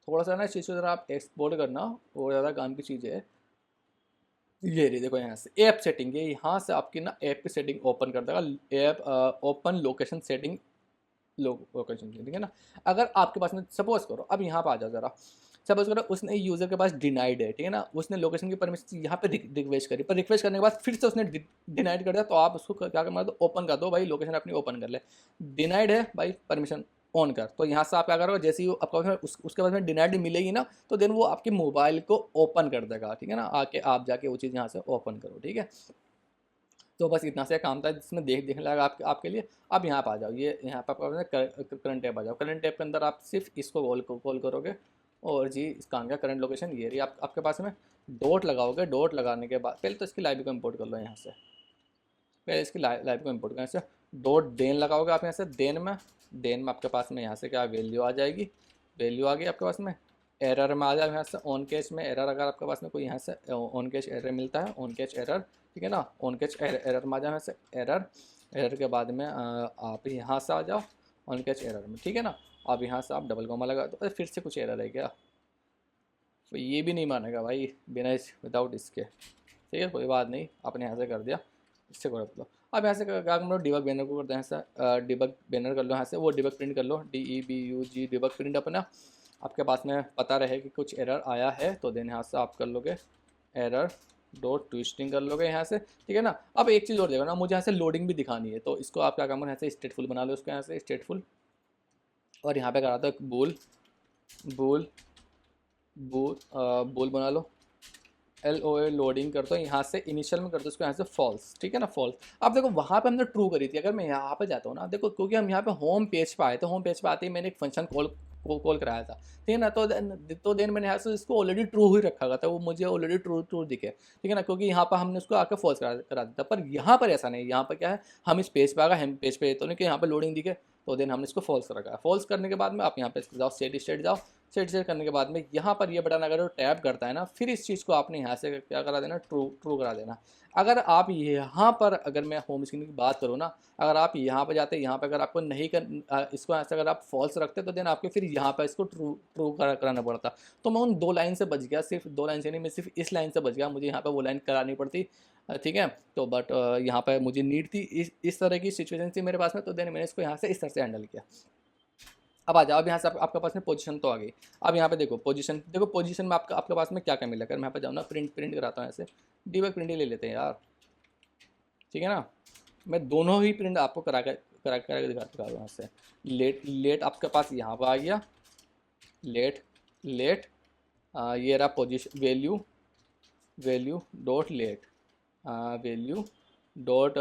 थोड़ा सा ना इस चीज़ को ज़रा आप एक्सपोर्ट करना, और ज़्यादा काम की चीज़ है। ये रही देखो, यहाँ से ऐप सेटिंग है, यहाँ से आपकी ना ऐप की सेटिंग ओपन कर देगा, app open location setting location, ठीक है ना। अगर आपके पास में सपोज करो, अब यहाँ पर आ जाओ ज़रा, सपोज करो उसने यूज़र के पास डिनाइड है, ठीक है ना, उसने लोकेशन की परमिशन यहाँ पे रिक्वेस्ट करी, पर रिक्वेस्ट करने के बाद फिर से उसने डिनाइड कर दिया, तो आप उसको क्या करना, तो ओपन कर दो भाई, लोकेशन अपनी ओपन कर ले, डिनाइड है भाई, परमिशन ऑन कर। तो यहाँ से आप क्या करोगे, जैसे ही आपका उसके बाद में डिनाइड मिलेगी ना, तो देन वो आपके मोबाइल को ओपन कर देगा, ठीक है ना, आके आप जाके वो चीज़ यहाँ से ओपन करो, ठीक है। तो बस इतना से काम था जिसमें देखने लगा आपके लिए। अब यहाँ पर आ जाओ, ये यहाँ पर करंट टैब आ जाओ, करंट टैब के अंदर आप सिर्फ इसको कॉल करोगे, और जी इसका आ गया करंट लोकेशन, ये रही आपके पास में। डॉट लगाओगे, डॉट लगाने के बाद पहले तो इसकी लाइव को इम्पोर्ट कर लो यहाँ से, पहले इसकी लाइव को इम्पोर्ट करने से डॉट देन लगाओगे आप यहाँ से, देन में आपके पास में यहाँ से क्या वैल्यू आ जाएगी, वैल्यू आ गई आपके पास में। एरर में आ जाए यहाँ से, ऑन कैच में एरर, अगर आपके पास में कोई यहाँ से ऑन कैच एरर मिलता है, ऑन कैच एरर, ठीक है ना, ऑन कैच एरर में आ जाए यहाँ से, एरर के बाद में आप यहाँ से आ जाओ ऑन कैच एरर में, ठीक है ना। अब यहाँ से आप डबल कॉमा लगा दो, फिर से कुछ एरर है क्या, तो ये भी नहीं मानेगा भाई बिना विदाउट इसके, ठीक है, कोई बात नहीं, आपने यहाँ से कर दिया, इससे कर लो। अब यहाँ से क्या करो, डिबग बैनर को कर दो, यहाँ से डिबग बैनर कर लो, यहाँ से वो डिबग प्रिंट कर लो, DEBUG डिबग प्रिंट अपना, आपके पास में पता रहे कि कुछ एरर आया है, तो देन यहाँ से आप कर लोगे एरर डॉट ट्विस्टिंग कर लोगे यहाँ से, ठीक है ना। अब एक चीज़ और देखो ना, मुझे यहाँ से लोडिंग भी दिखानी है, तो इसको आप क्या काम करो, यहाँ से स्टेटफुल बना लो उसको, यहाँ से स्टेटफुल, और यहाँ पे करा दो बोल बना लो, LOA लोडिंग कर दो, यहाँ से इनिशियल में कर दो उसको, यहाँ से फॉल्स, ठीक है ना, फॉल्स। अब देखो वहाँ पे हमने ट्रू करी थी, अगर मैं यहाँ पे जाता हूँ ना, देखो क्योंकि हम यहाँ पे होम पेज पे आए थे, होम पेज पे आते ही मैंने एक फंक्शन कॉल कराया था, ठीक है ना। तो देन मैंने यहाँ से इसको ऑलरेडी ट्रू ही रखा था, वो मुझे ऑलरेडी ट्रू दिखे, ठीक है ना, क्योंकि यहाँ पर हमने उसको आकर फॉल्स करा दिया। पर यहाँ पर ऐसा नहीं, यहाँ पर क्या है, हम इस पेज पे आ गए, हम पेज पे तो नहीं कि यहाँ पर लोडिंग दिखे, तो देन हमने इसको फॉल्स रखा है। फॉल्स करने के बाद में आप यहाँ पे जाओ, सेट स्टेट जाओ। सेट स्टेट करने के बाद में यहाँ पर ये बटन अगर टैप करता है ना, फिर इस चीज़ को आपने यहाँ से क्या करा देना, ट्रू ट्रू करा देना। अगर आप यहाँ पर, अगर मैं होम स्क्रीन की बात करूँ ना, अगर आप यहाँ पर जाते, यहाँ पर अगर आपको नहीं इसको ऐसे अगर आप फॉल्स रखते तो देन आपके फिर यहाँ पर इसको ट्रू ट्रू कराना पड़ता। तो मैं उन 2 लाइन से बच गया, सिर्फ 2 लाइन से नहीं, मैं सिर्फ इस लाइन से बच गया, मुझे यहाँ पर वो लाइन करानी पड़ती। ठीक है, तो बट यहाँ पर मुझे नीड थी, इस तरह की सिचुएशन थी मेरे पास में, तो देन मैंने इसको यहाँ से इस तरह से हैंडल किया। अब आ जाओ, अब यहाँ से आपके पास में पोजीशन तो आ गई। अब यहाँ पे देखो पोजीशन, देखो पोजीशन में आपके पास में क्या क्या मिला। अगर मैं यहाँ पे जाऊँ ना, प्रिंट कराता हूँ ऐसे, डीबग प्रिंट ही ले लेते हैं यार, ठीक है ना। मैं दोनों ही प्रिंट आपको करा के दिखा दूँ यहाँ से। लेट आपके पास यहाँ पर आ गया, लेट लेट ये रहा position, value dot lat, value dot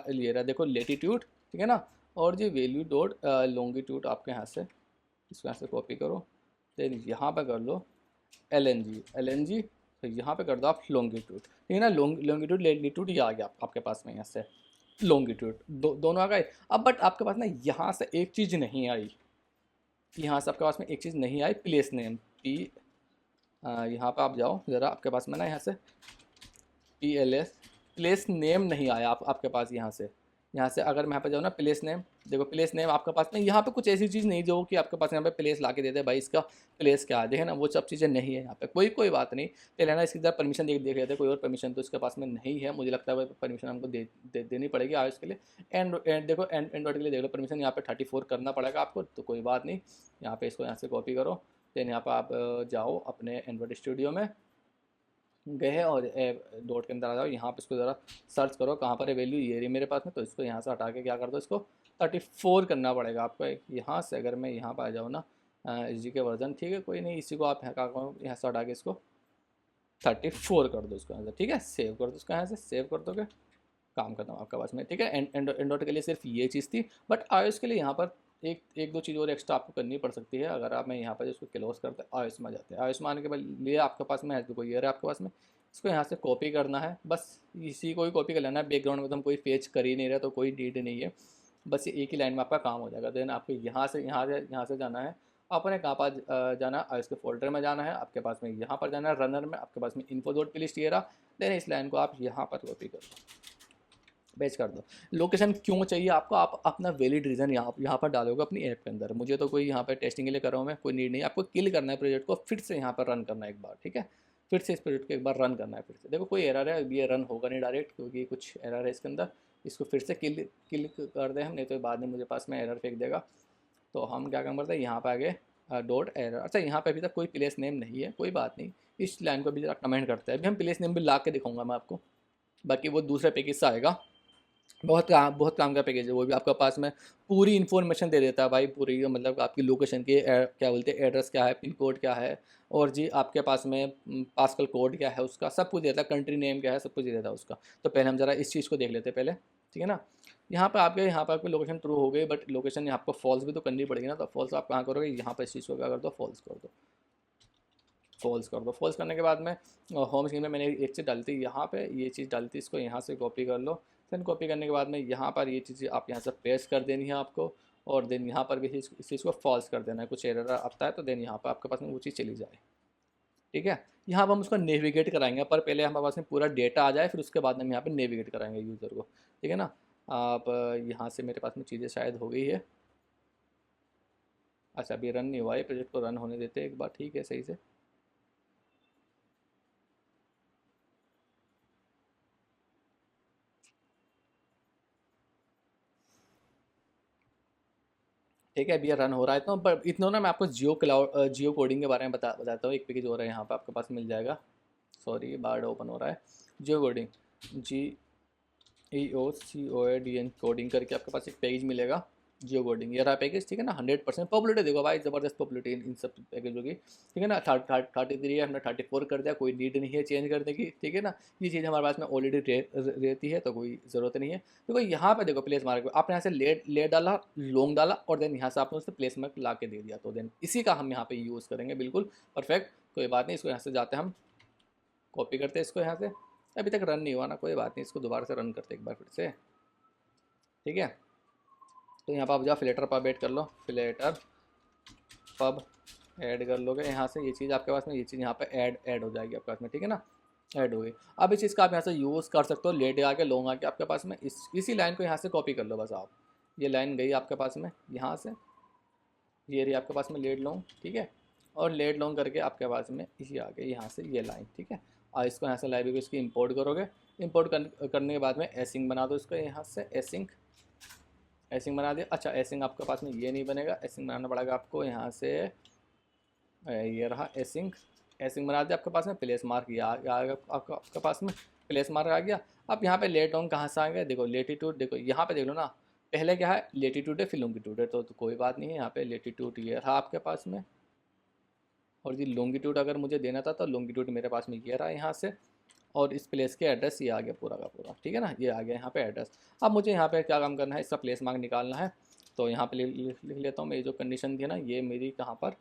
ये रहा देखो लेटीट्यूड, ठीक है ना। और जी वैल्यू डॉट लॉन्गिट्यूड आपके यहाँ से, इसको यहाँ से कॉपी करो, देन यहाँ पे कर लो एल एन जी, तो यहाँ पे कर दो आप लॉन्गिट्यूड, ठीक है ना। लॉन्गिट्यूड लेटीट्यूड ये आ गया आपके पास में यहाँ से लॉन्गिट्यूड, दोनों आ गए। अब बट आपके पास ना यहाँ से एक चीज़ नहीं आई, यहाँ से आपके पास में एक चीज़ नहीं आई, प्लेस नेम पी, यहाँ पे आप जाओ ज़रा, आपके पास में ना यहाँ से PLS, प्लेस नेम नहीं आया आपके पास यहाँ से अगर मैं यहाँ पे जाऊँ ना, प्लेस नेम, देखो प्लेस नेम आपके पास में यहाँ पे कुछ ऐसी चीज़ नहीं जो कि आपके पास यहाँ पे प्लेस ला के दे दे भाई, इसका प्लेस क्या है, देखे ना, वो सब चीज़ें नहीं है यहाँ पे। कोई बात नहीं, पहले ना इसकी तरह परमिशन देख लेते, कोई और परमिशन तो इसके पास में नहीं है, मुझे लगता है परमिशन हमको देनी पड़ेगी आयुष के लिए। एंड देखो एंड्रॉइड के लिए देख लो परमिशन, यहाँ पे 34 करना पड़ेगा आपको, तो कोई बात नहीं। यहाँ पे इसको यहाँ से कॉपी करो, देन यहाँ पर आप जाओ अपने एंड्रॉइड स्टूडियो में गए और डॉट के अंदर आ जाओ, यहाँ पे इसको ज़रा सर्च करो कहाँ पर है वैल्यू, ये रही मेरे पास में, तो इसको यहाँ से हटा के क्या कर दो, इसको 34 करना पड़ेगा आपको। यहाँ से अगर मैं यहाँ पर आ जाऊँ ना, SG के वर्जन, ठीक है, कोई नहीं, इसी को आप यहाँ से हटा के इसको 34 कर दो इसको यहाँ से, ठीक है, सेव कर दो इसको, यहाँ से सेव कर दोगे, काम करता हूँ आपके पास में, ठीक है। एंड्रॉइड के लिए सिर्फ ये चीज़ थी, बट iOS के लिए यहाँ पर एक दो चीज़ और एक्स्ट्रा आपको करनी पड़ सकती है। अगर आप मैं यहाँ पर इसको क्लोज करते हैं, iOS में जाते हैं, iOS में आने के बाद लिए आपके पास में है, कोई है आपके पास में, इसको यहाँ से कॉपी करना है, बस इसी को ही कॉपी कर लेना है। बैकग्राउंड में तो हम कोई फेच कर ही नहीं रहे, तो कोई नीड नहीं है, बस ये एक ही लाइन में आपका काम हो जाएगा। देन आपको यहाँ से जाना है, आपने कहाँ पर जाना है, iOS के फोल्डर में जाना है, आपके पास में यहाँ पर जाना है, रनर में आपके पास में इन्फो डॉट प्लेलिस्ट ये रहा, देन इस लाइन को आप यहाँ पर कॉपी कर दो, पेस्ट कर दो। लोकेशन क्यों चाहिए आपको, आप अपना वैलिड रीज़न यहाँ पर डालोगे अपनी ऐप के अंदर। मुझे तो कोई यहाँ पर टेस्टिंग के लिए कर रहा हूँ मैं, कोई नीड नहीं, आपको किल करना है प्रोजेक्ट को, फिर से यहाँ पर रन करना है एक बार, ठीक है, फिर से इस प्रोजेक्ट को एक बार रन करना है फिर से। देखो कोई एरर है, ये रन होगा नहीं डायरेक्ट, क्योंकि कुछ एरर है इसके अंदर, इसको फिर से किल कर दें हम, नहीं तो बाद में मुझे पास में एरर फेंक देगा। तो हम क्या काम करते हैं, यहाँ पर आगे डॉट एरर, अच्छा यहाँ पे अभी तक कोई प्लेस नेम नहीं है, कोई बात नहीं, इस लाइन को भी जरा कमेंट करते हैं। अभी हम प्लेस नेम भी ला के दिखाऊंगा मैं आपको, बाकी वो दूसरे पैकेज से आएगा, बहुत काम का पैकेज है वो भी, आपके पास में पूरी इन्फॉर्मेशन दे देता है भाई, पूरी मतलब आपकी लोकेशन की क्या बोलते हैं, एड्रेस क्या है, पिन कोड क्या है, और जी आपके पास में पासकल कोड क्या है उसका, सब कुछ देता है, कंट्री नेम क्या है, सब कुछ देता है उसका। तो पहले हम ज़रा इस चीज़ को देख लेते हैं पहले, ठीक है ना। यहाँ पर आपकी लोकेशन ट्रू हो गई, बट लोकेशन आपको फॉल्स भी तो करनी पड़ेगी ना, तो फॉल्स आप कहाँ करोगे, यहाँ पर इस चीज़ को क्या कर दो, फॉल्स कर दो, फॉल्स कर दो। फॉल्स करने के बाद में होम स्क्रीन में मैंने एक चीज़ डाली थी, यहाँ पे ये चीज़ डाली थी, इसको यहाँ से कॉपी कर लो, देन कॉपी करने के बाद में यहाँ पर ये चीज़ आप यहाँ से पेस्ट कर देनी है आपको, और देन यहाँ पर भी इस चीज़ को फॉल्स कर देना है। कुछ एरर आता है तो देन यहाँ पर आपके पास में वो चीज़ चली जाए, ठीक है। यहाँ पर हम उसको नेविगेट कराएंगे, पर पहले हमारे पास में पूरा डेटा आ जाए, फिर उसके बाद हम यहाँ पर नेविगेट कराएंगे यूज़र को, ठीक है ना। आप यहाँ से मेरे पास में चीज़ें शायद हो गई है, अच्छा अभी रन नहीं हुआ है, प्रोजेक्ट को रन होने देते हैं एक बार, ठीक है, सही से। ठीक है, अभी ये रन हो रहा है, तो पर इतना ना मैं आपको जियो कोडिंग के बारे में बताता हूँ। एक पैकेज हो रहा है यहाँ पे आपके पास मिल जाएगा, सॉरी बार्ड ओपन हो रहा है, जियो कोडिंग, GEOCODING कोडिंग करके आपके पास एक पैकेज मिलेगा, जियो कोडिंग, ये रहा पैकेज, ठीक है ना। 100% पॉपुलरिटी देखो भाई, ज़बरदस्त पॉपुलरिटी इन सब पैकेजों की, ठीक है ना। 33 है, हमने 34 कर दिया, कोई नीड नहीं है चेंज करने की, ठीक है ना। ये चीज़ हमारे पास में ऑलरेडी रहती है, तो कोई ज़रूरत नहीं है। देखो यहाँ पे देखो प्लेस मार्क, आपने यहाँ से लेट डाला, लॉन्ग डाला, और देन यहाँ से आपने उससे प्लेस मार्क ला के दे दिया, तो देन इसी का हम यहाँ पे यूज़ करेंगे, बिल्कुल परफेक्ट, कोई बात नहीं। इसको यहाँ से जाते हैं हम, कॉपी करते हैं इसको यहाँ से, अभी तक रन नहीं हुआ ना, कोई बात नहीं, इसको दोबारा से रन करते हैं एक बार फिर से, ठीक है। तो यहाँ पर आप जाओ फिलेटर पर अपडेट कर लो, फिलेटर पब ऐड कर लोगे यहाँ से, ये चीज़ आपके पास में, ये चीज़ यहाँ पे ऐड हो जाएगी आपके पास में, ठीक है ना, ऐड हो गई। अब इस चीज़ का आप यहाँ से यूज़ कर सकते हो, लेट आके लॉन्ग आके आपके पास में इसी लाइन को यहाँ से कॉपी कर लो बस आप। ये लाइन गई आपके पास में यहाँ से, ये रही आपके पास में लेट लॉन्ग, ठीक है, और लेट लॉन्ग करके आपके पास में इसी आगे यहाँ से ये लाइन, ठीक है। और इसको यहाँ से लाइब्रेरी को इसकी इंपोर्ट करोगे, इंपोर्ट करने के बाद में एसिंग बना दो इसको यहाँ से, एसिंग बना दिया। अच्छा एसिंग आपके पास में ये नहीं बनेगा, एसिंग बनाना पड़ेगा आपको यहाँ से, ये रहा एसिंग बना दिया आपके पास में, प्लेस मार्क ये आ गया आपके पास में, प्लेस मार्क आ गया। अब यहाँ पे लेट ऑन कहाँ से आ गया, देखो लेटीट्यूड, देखो यहाँ पे देख लो ना, पहले क्या है लेटीट्यूड है फिर लॉन्गिट्यूड है, तो कोई बात नहीं है, यहाँ पे लेटीट्यूड ये रहा आपके पास में, और ये लॉन्गिट्यूड अगर मुझे देना था तो लॉन्गिट्यूड मेरे पास में ये रहा यहाँ से, और इस प्लेस के एड्रेस ये आ गया पूरा का पूरा, ठीक है ना, ये आ गया यहाँ पे एड्रेस। अब मुझे यहाँ पे क्या काम करना है, इसका प्लेस मार्क निकालना है, तो यहाँ पे लिख लेता हूँ, मेरी जो कंडीशन थी ना ये मेरी कहाँ पर,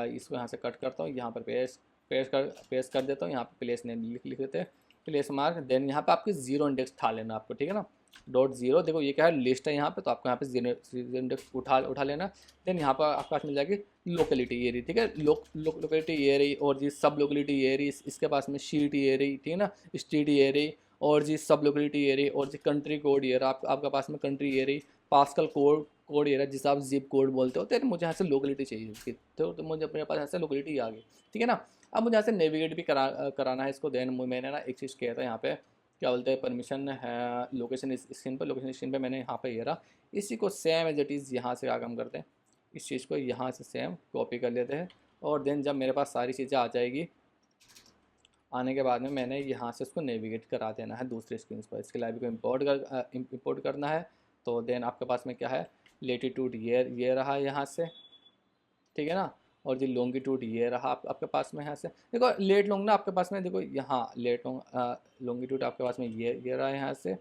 इसको यहाँ से कट करता हूँ, यहाँ पर पेस्ट कर देता हूँ, यहाँ पे प्लेस नेम लिख देते हैं, प्लेस मार्क, देन यहाँ पे आपके जीरो इंडेक्स उठा लेना आपको, ठीक है ना, डॉट जीरो, देखो ये क्या है लिस्ट है यहाँ पे, तो आपको यहाँ पे जीरो इंडेक्स उठा लेना। देन यहाँ पर आपके पास मिल जाएगी लोकेलिटी ये रही, ठीक है, लोकेलिटी ये रही, और जी सब लोकेलिटी ये रही, इसके पास में शीट ये रही, ठीक है ना, स्टेट ये रही, और जी सब लोकेलिटी ये रही, और जी कंट्री कोड ये रहा आपके पास में, कंट्री ये रही, पास्कल कोड ये रहा जिसे आप जिप कोड बोलते हो। तो मुझे यहाँ से लोकेलिटी चाहिए इसकी, तो मुझे अपने पास यहाँ से लोकेलिटी आ गई, ठीक है ना। अब मुझे यहाँ से नेविगेट भी कराना है इसको। देन मैंने ना एक चीज़ किया था यहाँ पे, क्या बोलते हैं, परमिशन है लोकेशन स्क्रीन पर, लोकेशन स्क्रीन पे मैंने यहाँ पे ये रहा, इसी को सेम एज इट इज़ यहाँ से क्या काम करते हैं, इस चीज़ को यहाँ से सेम कॉपी कर लेते हैं, और देन जब मेरे पास सारी चीज़ें आ जाएगी, आने के बाद में मैंने यहाँ से इसको नेविगेट करा देना है दूसरे स्क्रीन पर, इसके लाइब्रेरी को इम्पोर्ट करना है। तो देन आपके पास में क्या है, लेटीट्यूड ये रहा यहाँ से, ठीक है ना, और जी लॉन्गिट्यूड ये रहा आपके पास में यहाँ से, देखो लेट लॉन्ग ना आपके पास में, देखो यहाँ लेट लॉन्ग लॉन्गिट्यूड आपके पास में ये रहा यहाँ से,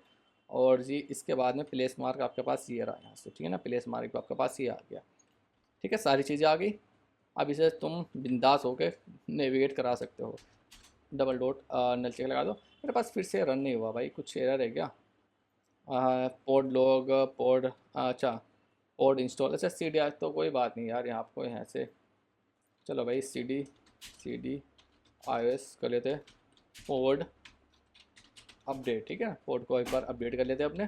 और जी इसके बाद में प्लेस मार्क आपके पास ये रहा यहाँ से, ठीक है ना, प्लेस मार्क आपके पास ये आ गया, ठीक है, सारी चीज़ें आ गई। अब इसे तुम बिंदास होकर नेविगेट करा सकते हो। डबल डॉट नल चेक लगा दो। मेरे पास फिर से रन नहीं हुआ भाई, कुछ एरर है क्या, पोड लॉग पोड, अच्छा पोड इंस्टॉल, अच्छा सी डी, आज तो कोई बात नहीं यार, यहाँ आपको यहाँ से चलो भाई सी डी iOS कर लेते हैं, पोड अपडेट, ठीक है, पोड को एक बार अपडेट कर लेते हैं अपने।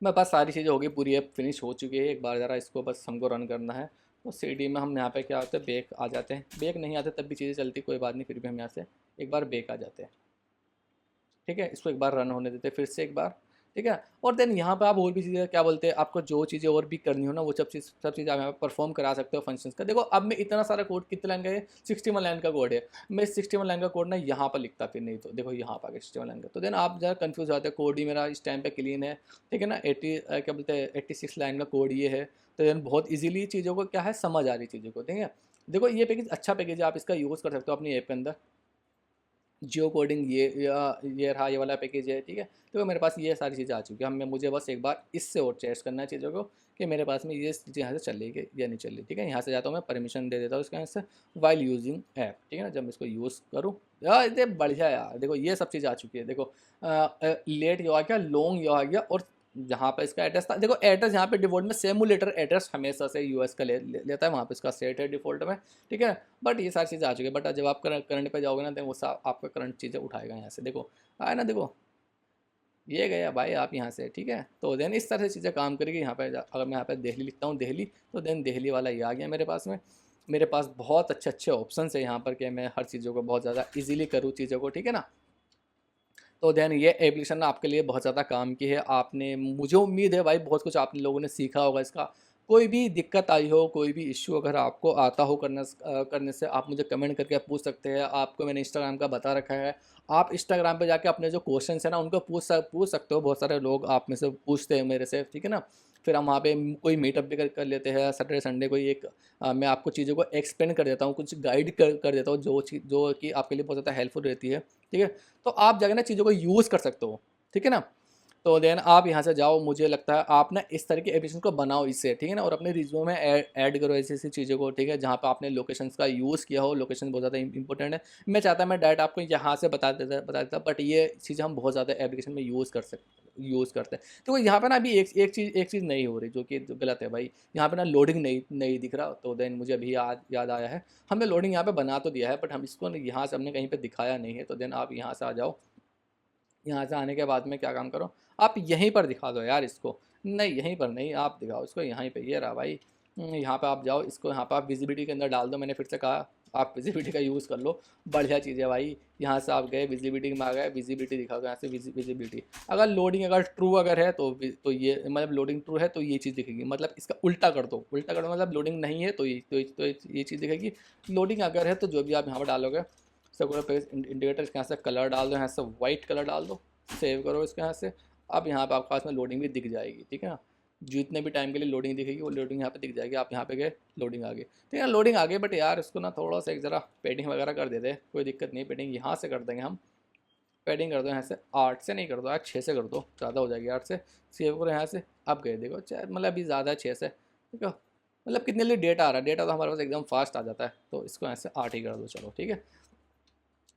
मेरे पास सारी चीज़ें हो गई, पूरी ऐप फिनिश हो चुकी है, एक बार ज़रा इसको बस हमको रन करना है। तो सी डी में हम यहाँ पे क्या होता है, बैक आ जाते हैं, बैक नहीं आते तब भी चीज़ें चलती, कोई बात नहीं, फिर भी हम यहाँ से एक बार बैक आ जाते हैं, ठीक है, इसको एक बार रन होने देते हैं फिर से एक बार, ठीक है। और देन यहाँ पे आप और भी चीज़ें क्या बोलते हैं, आपको जो चीज़ें और भी करनी हो ना, वो सब चीज़ें आप यहाँ पे परफॉर्म करा सकते हो फंक्शंस का। देखो अब मैं इतना सारा कोड, कितने लाइन का है, 61 लाइन का कोड है, मैं 61 लाइन का कोड ना यहाँ पर लिखता, फिर नहीं तो देखो यहाँ पर 61 लाइन का, तो देन आप ज़रा कन्फ्यूज हो जाते हैं, कोड ही मेरा इस टाइम पर क्लीन है, ठीक है ना, 80 क्या बोलते हैं 86 लाइन का कोड ये है, तो देन बहुत ईजिली चीज़ों को क्या है समझ आ रही चीज़ों को, ठीक है। देखो ये पैकेज अच्छा पैकेज है, आप इसका यूज़ कर सकते हो अपनी ऐप के अंदर, जियो कोडिंग ये रहा, ये वाला पैकेज है, ठीक है। तो मेरे पास ये सारी चीज़ें आ चुकी हैं, हमें मुझे बस एक बार इससे और टेस्ट करना है चीज़ों को कि मेरे पास में ये चीज़ें यहाँ से चलेगी या नहीं चल रही, ठीक है। यहाँ से जाता हूँ मैं, परमिशन दे देता हूँ इसका यहाँ से, वाइल यूजिंग ऐप, ठीक है ना, जब मैं इसको यूज़ करूँ यार इतने बढ़िया यार, देखो ये सब चीज़ें आ चुकी है, देखो लेट ये आ गया, लॉन्ग ये आ गया, और जहाँ पर इसका एड्रेस था, देखो एड्रेस यहाँ पे डिफॉल्ट में सिमुलेटर एड्रेस हमेशा से यूएस का लेता है, वहाँ पे इसका सेट है डिफॉल्ट में, ठीक है। बट ये सारी चीज़ें आ चुकी है, बट जब आप करंट पे जाओगे ना तो वो आपका करंट चीज़ें उठाएगा यहाँ से, देखो आए ना, देखो ये गया भाई आप यहाँ से, ठीक है। तो देन इस तरह से चीज़ें काम करेगी। यहाँ पे अगर मैं यहाँ पे दिल्ली लिखता हूँ, दिल्ली, तो देन दिल्ली वाला ये आ गया मेरे पास में। मेरे पास बहुत अच्छे अच्छे ऑप्शन है यहाँ पर कि मैं हर चीज़ों को बहुत ज़्यादा इजीली करूँ चीज़ों को, ठीक है ना। तो देन ये एप्लीकेशन आपके लिए बहुत ज़्यादा काम की है, आपने, मुझे उम्मीद है भाई बहुत कुछ आप लोगों ने सीखा होगा इसका। कोई भी दिक्कत आई हो, कोई भी इश्यू अगर आपको आता हो करने से, आप मुझे कमेंट करके पूछ सकते हैं। आपको मैंने इंस्टाग्राम का बता रखा है, आप इंस्टाग्राम पे जाके अपने जो क्वेश्चन है ना उनको पूछ सकते हो। बहुत सारे लोग आप में से पूछते हैं मेरे से, ठीक है ना। फिर हम वहाँ पे कोई मीटअप भी कर लेते हैं सैटरडे संडे कोई एक, मैं आपको चीज़ों को एक्सप्लेन कर देता हूँ, कुछ गाइड कर देता हूँ, जो चीज़ जो कि आपके लिए बहुत ज़्यादा हेल्पफुल रहती है, ठीक है। तो आप जाकर ना चीज़ों को यूज़ कर सकते हो, ठीक है ना। तो देन आप यहाँ से जाओ, मुझे लगता है आप ना इस तरह की एप्लीकेशन को बनाओ इससे, ठीक है ना, और अपने रिज्यूमे में ऐड करो ऐसी ऐसी चीज़ों को, ठीक है, जहाँ पे आपने लोकेशंस का यूज़ किया हो। लोकेशन बहुत ज़्यादा इंपॉर्टेंट है। मैं चाहता मैं डायरेक्ट आपको यहाँ से बता देता, बट ये चीज़ें हम बहुत ज़्यादा एप्लीकेशन में यूज़ कर सकते हैं। यूज़ करते हैं। तो यहाँ पे ना अभी एक चीज़ नहीं हो रही जो कि गलत है भाई। यहाँ पे ना लोडिंग नहीं नहीं दिख रहा, तो देन मुझे अभी याद आया है, हमने लोडिंग यहाँ पे बना तो दिया है बट हम इसको यहाँ से हमने कहीं पे दिखाया नहीं है। तो देन आप यहाँ से आ जाओ, यहाँ से आने के बाद में क्या काम करो, आप यहीं पर दिखा दो यार इसको। नहीं, यहीं पर नहीं, आप दिखाओ इसको यहीं पे, ये रहा भाई। यहाँ पे आप जाओ, इसको यहाँ पे आप विजिबिलिटी के अंदर डाल दो। मैंने फिर से कहा आप विजिबिलिटी का यूज़ कर लो, बढ़िया चीज़ है भाई। यहाँ से आप गए विजिबिलिटी में आ गए, विजिबिलिटी दिखा दो यहाँ से, विजिबिलिटी। अगर लोडिंग अगर ट्रू अगर है तो ये मतलब लोडिंग ट्रू है तो ये चीज़ दिखेगी, मतलब इसका उल्टा कर दो। उल्टा कर दो मतलब लोडिंग नहीं है तो ये चीज़ दिखेगी। लोडिंग अगर है तो जो भी आप यहाँ पर डालोगे सब इंडिकेटर इसके यहाँ से कलर डाल दो, यहाँ से वाइट कलर डाल दो, सेव करो इसके यहाँ से। अब यहाँ पे आपके पास में लोडिंग भी दिख जाएगी, ठीक है ना। जितने भी टाइम के लिए लोडिंग दिखेगी वो लोडिंग यहाँ पे दिख जाएगी। आप यहाँ पे गए, लोडिंग आ गई, ठीक है, लोडिंग आ गई। बट यार इसको ना थोड़ा सा एक ज़रा पेडिंग वगैरह कर देते, कोई दिक्कत नहीं। पेडिंग यहाँ से कर देंगे हम, पेडिंग कर दो यहाँ से 8 से नहीं कर दो यार, 6 से कर दो, ज़्यादा हो जाएगी 8 से। सेव करो यहाँ से। अब गए देखो चाहे मतलब अभी ज़्यादा है 6 से, ठीक है। मतलब कितने लिए डेटा आ रहा है, डेटा तो हमारे पास एकदम फास्ट आ जाता है, तो इसको यहाँ से 8 ही कर दो, चलो ठीक है।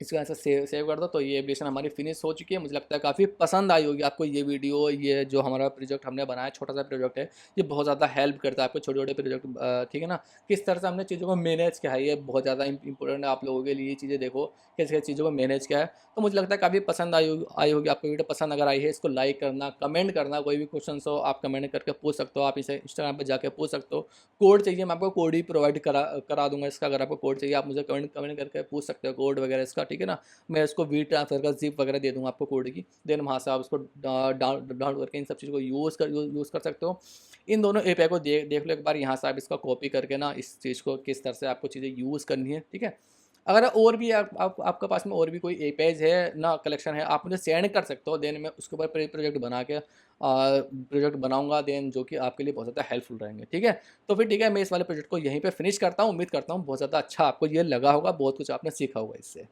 इसको ऐसा सेव कर दो। तो ये एप्लीकेशन हमारी फिनिश हो चुकी है। मुझे लगता है काफ़ी पसंद आई होगी आपको ये वीडियो। ये जो हमारा प्रोजेक्ट हमने बनाया, छोटा सा प्रोजेक्ट है, ये बहुत ज़्यादा हेल्प करता है आपको छोटे छोटे प्रोजेक्ट, ठीक है ना। किस तरह से हमने चीज़ों को मैनेज किया है, ये बहुत ज़्यादा इंपॉर्टेंट है आप लोगों के लिए। ये चीज़ें देखो कैसे कैसे चीज़ों को मैनेज किया है। तो मुझे लगता है काफ़ी पसंद आई होगी आपको वीडियो। पसंद अगर आई है इसको लाइक करना, कमेंट करना, कोई भी क्वेश्चन हो आप कमेंट करके पूछ सकते हो। आप इसे इंस्टाग्राम पर जाकर पूछ सकते हो। कोड चाहिए मैं आपको कोड ही प्रोवाइड करा दूंगा इसका। अगर आपको कोड चाहिए आप मुझे कमेंट करके पूछ सकते हो कोड वगैरह इसका, ठीक है ना। मैं इसको वी ट्रांसफर का जिप वगैरह दे दूँगा आपको कोड की। देन वहाँ से आप उसको डाउनलोड करके इन सब चीज़ों को यूज़ कर सकते हो। इन दोनों एपीआई को देख लो एक बार। यहाँ से आप इसका कॉपी करके ना इस चीज़ को किस तरह से आपको चीज़ें यूज़ करनी है, ठीक है। अगर और भी आपके पास में और भी कोई एपीआईज़ है ना, कलेक्शन है, आप मुझे सेंड कर सकते हो। देन मैं उसके ऊपर प्रोजेक्ट बना के प्रोजेक्ट बनाऊँगा, देन जो कि आपके लिए बहुत ज़्यादा हेल्पफुल रहेंगे, ठीक है। तो फिर ठीक है, मैं इस वाले प्रोजेक्ट को यहीं पे फिनिश करता हूँ। उम्मीद करता हूँ बहुत ज़्यादा अच्छा आपको ये लगा होगा, बहुत कुछ आपने सीखा होगा इससे।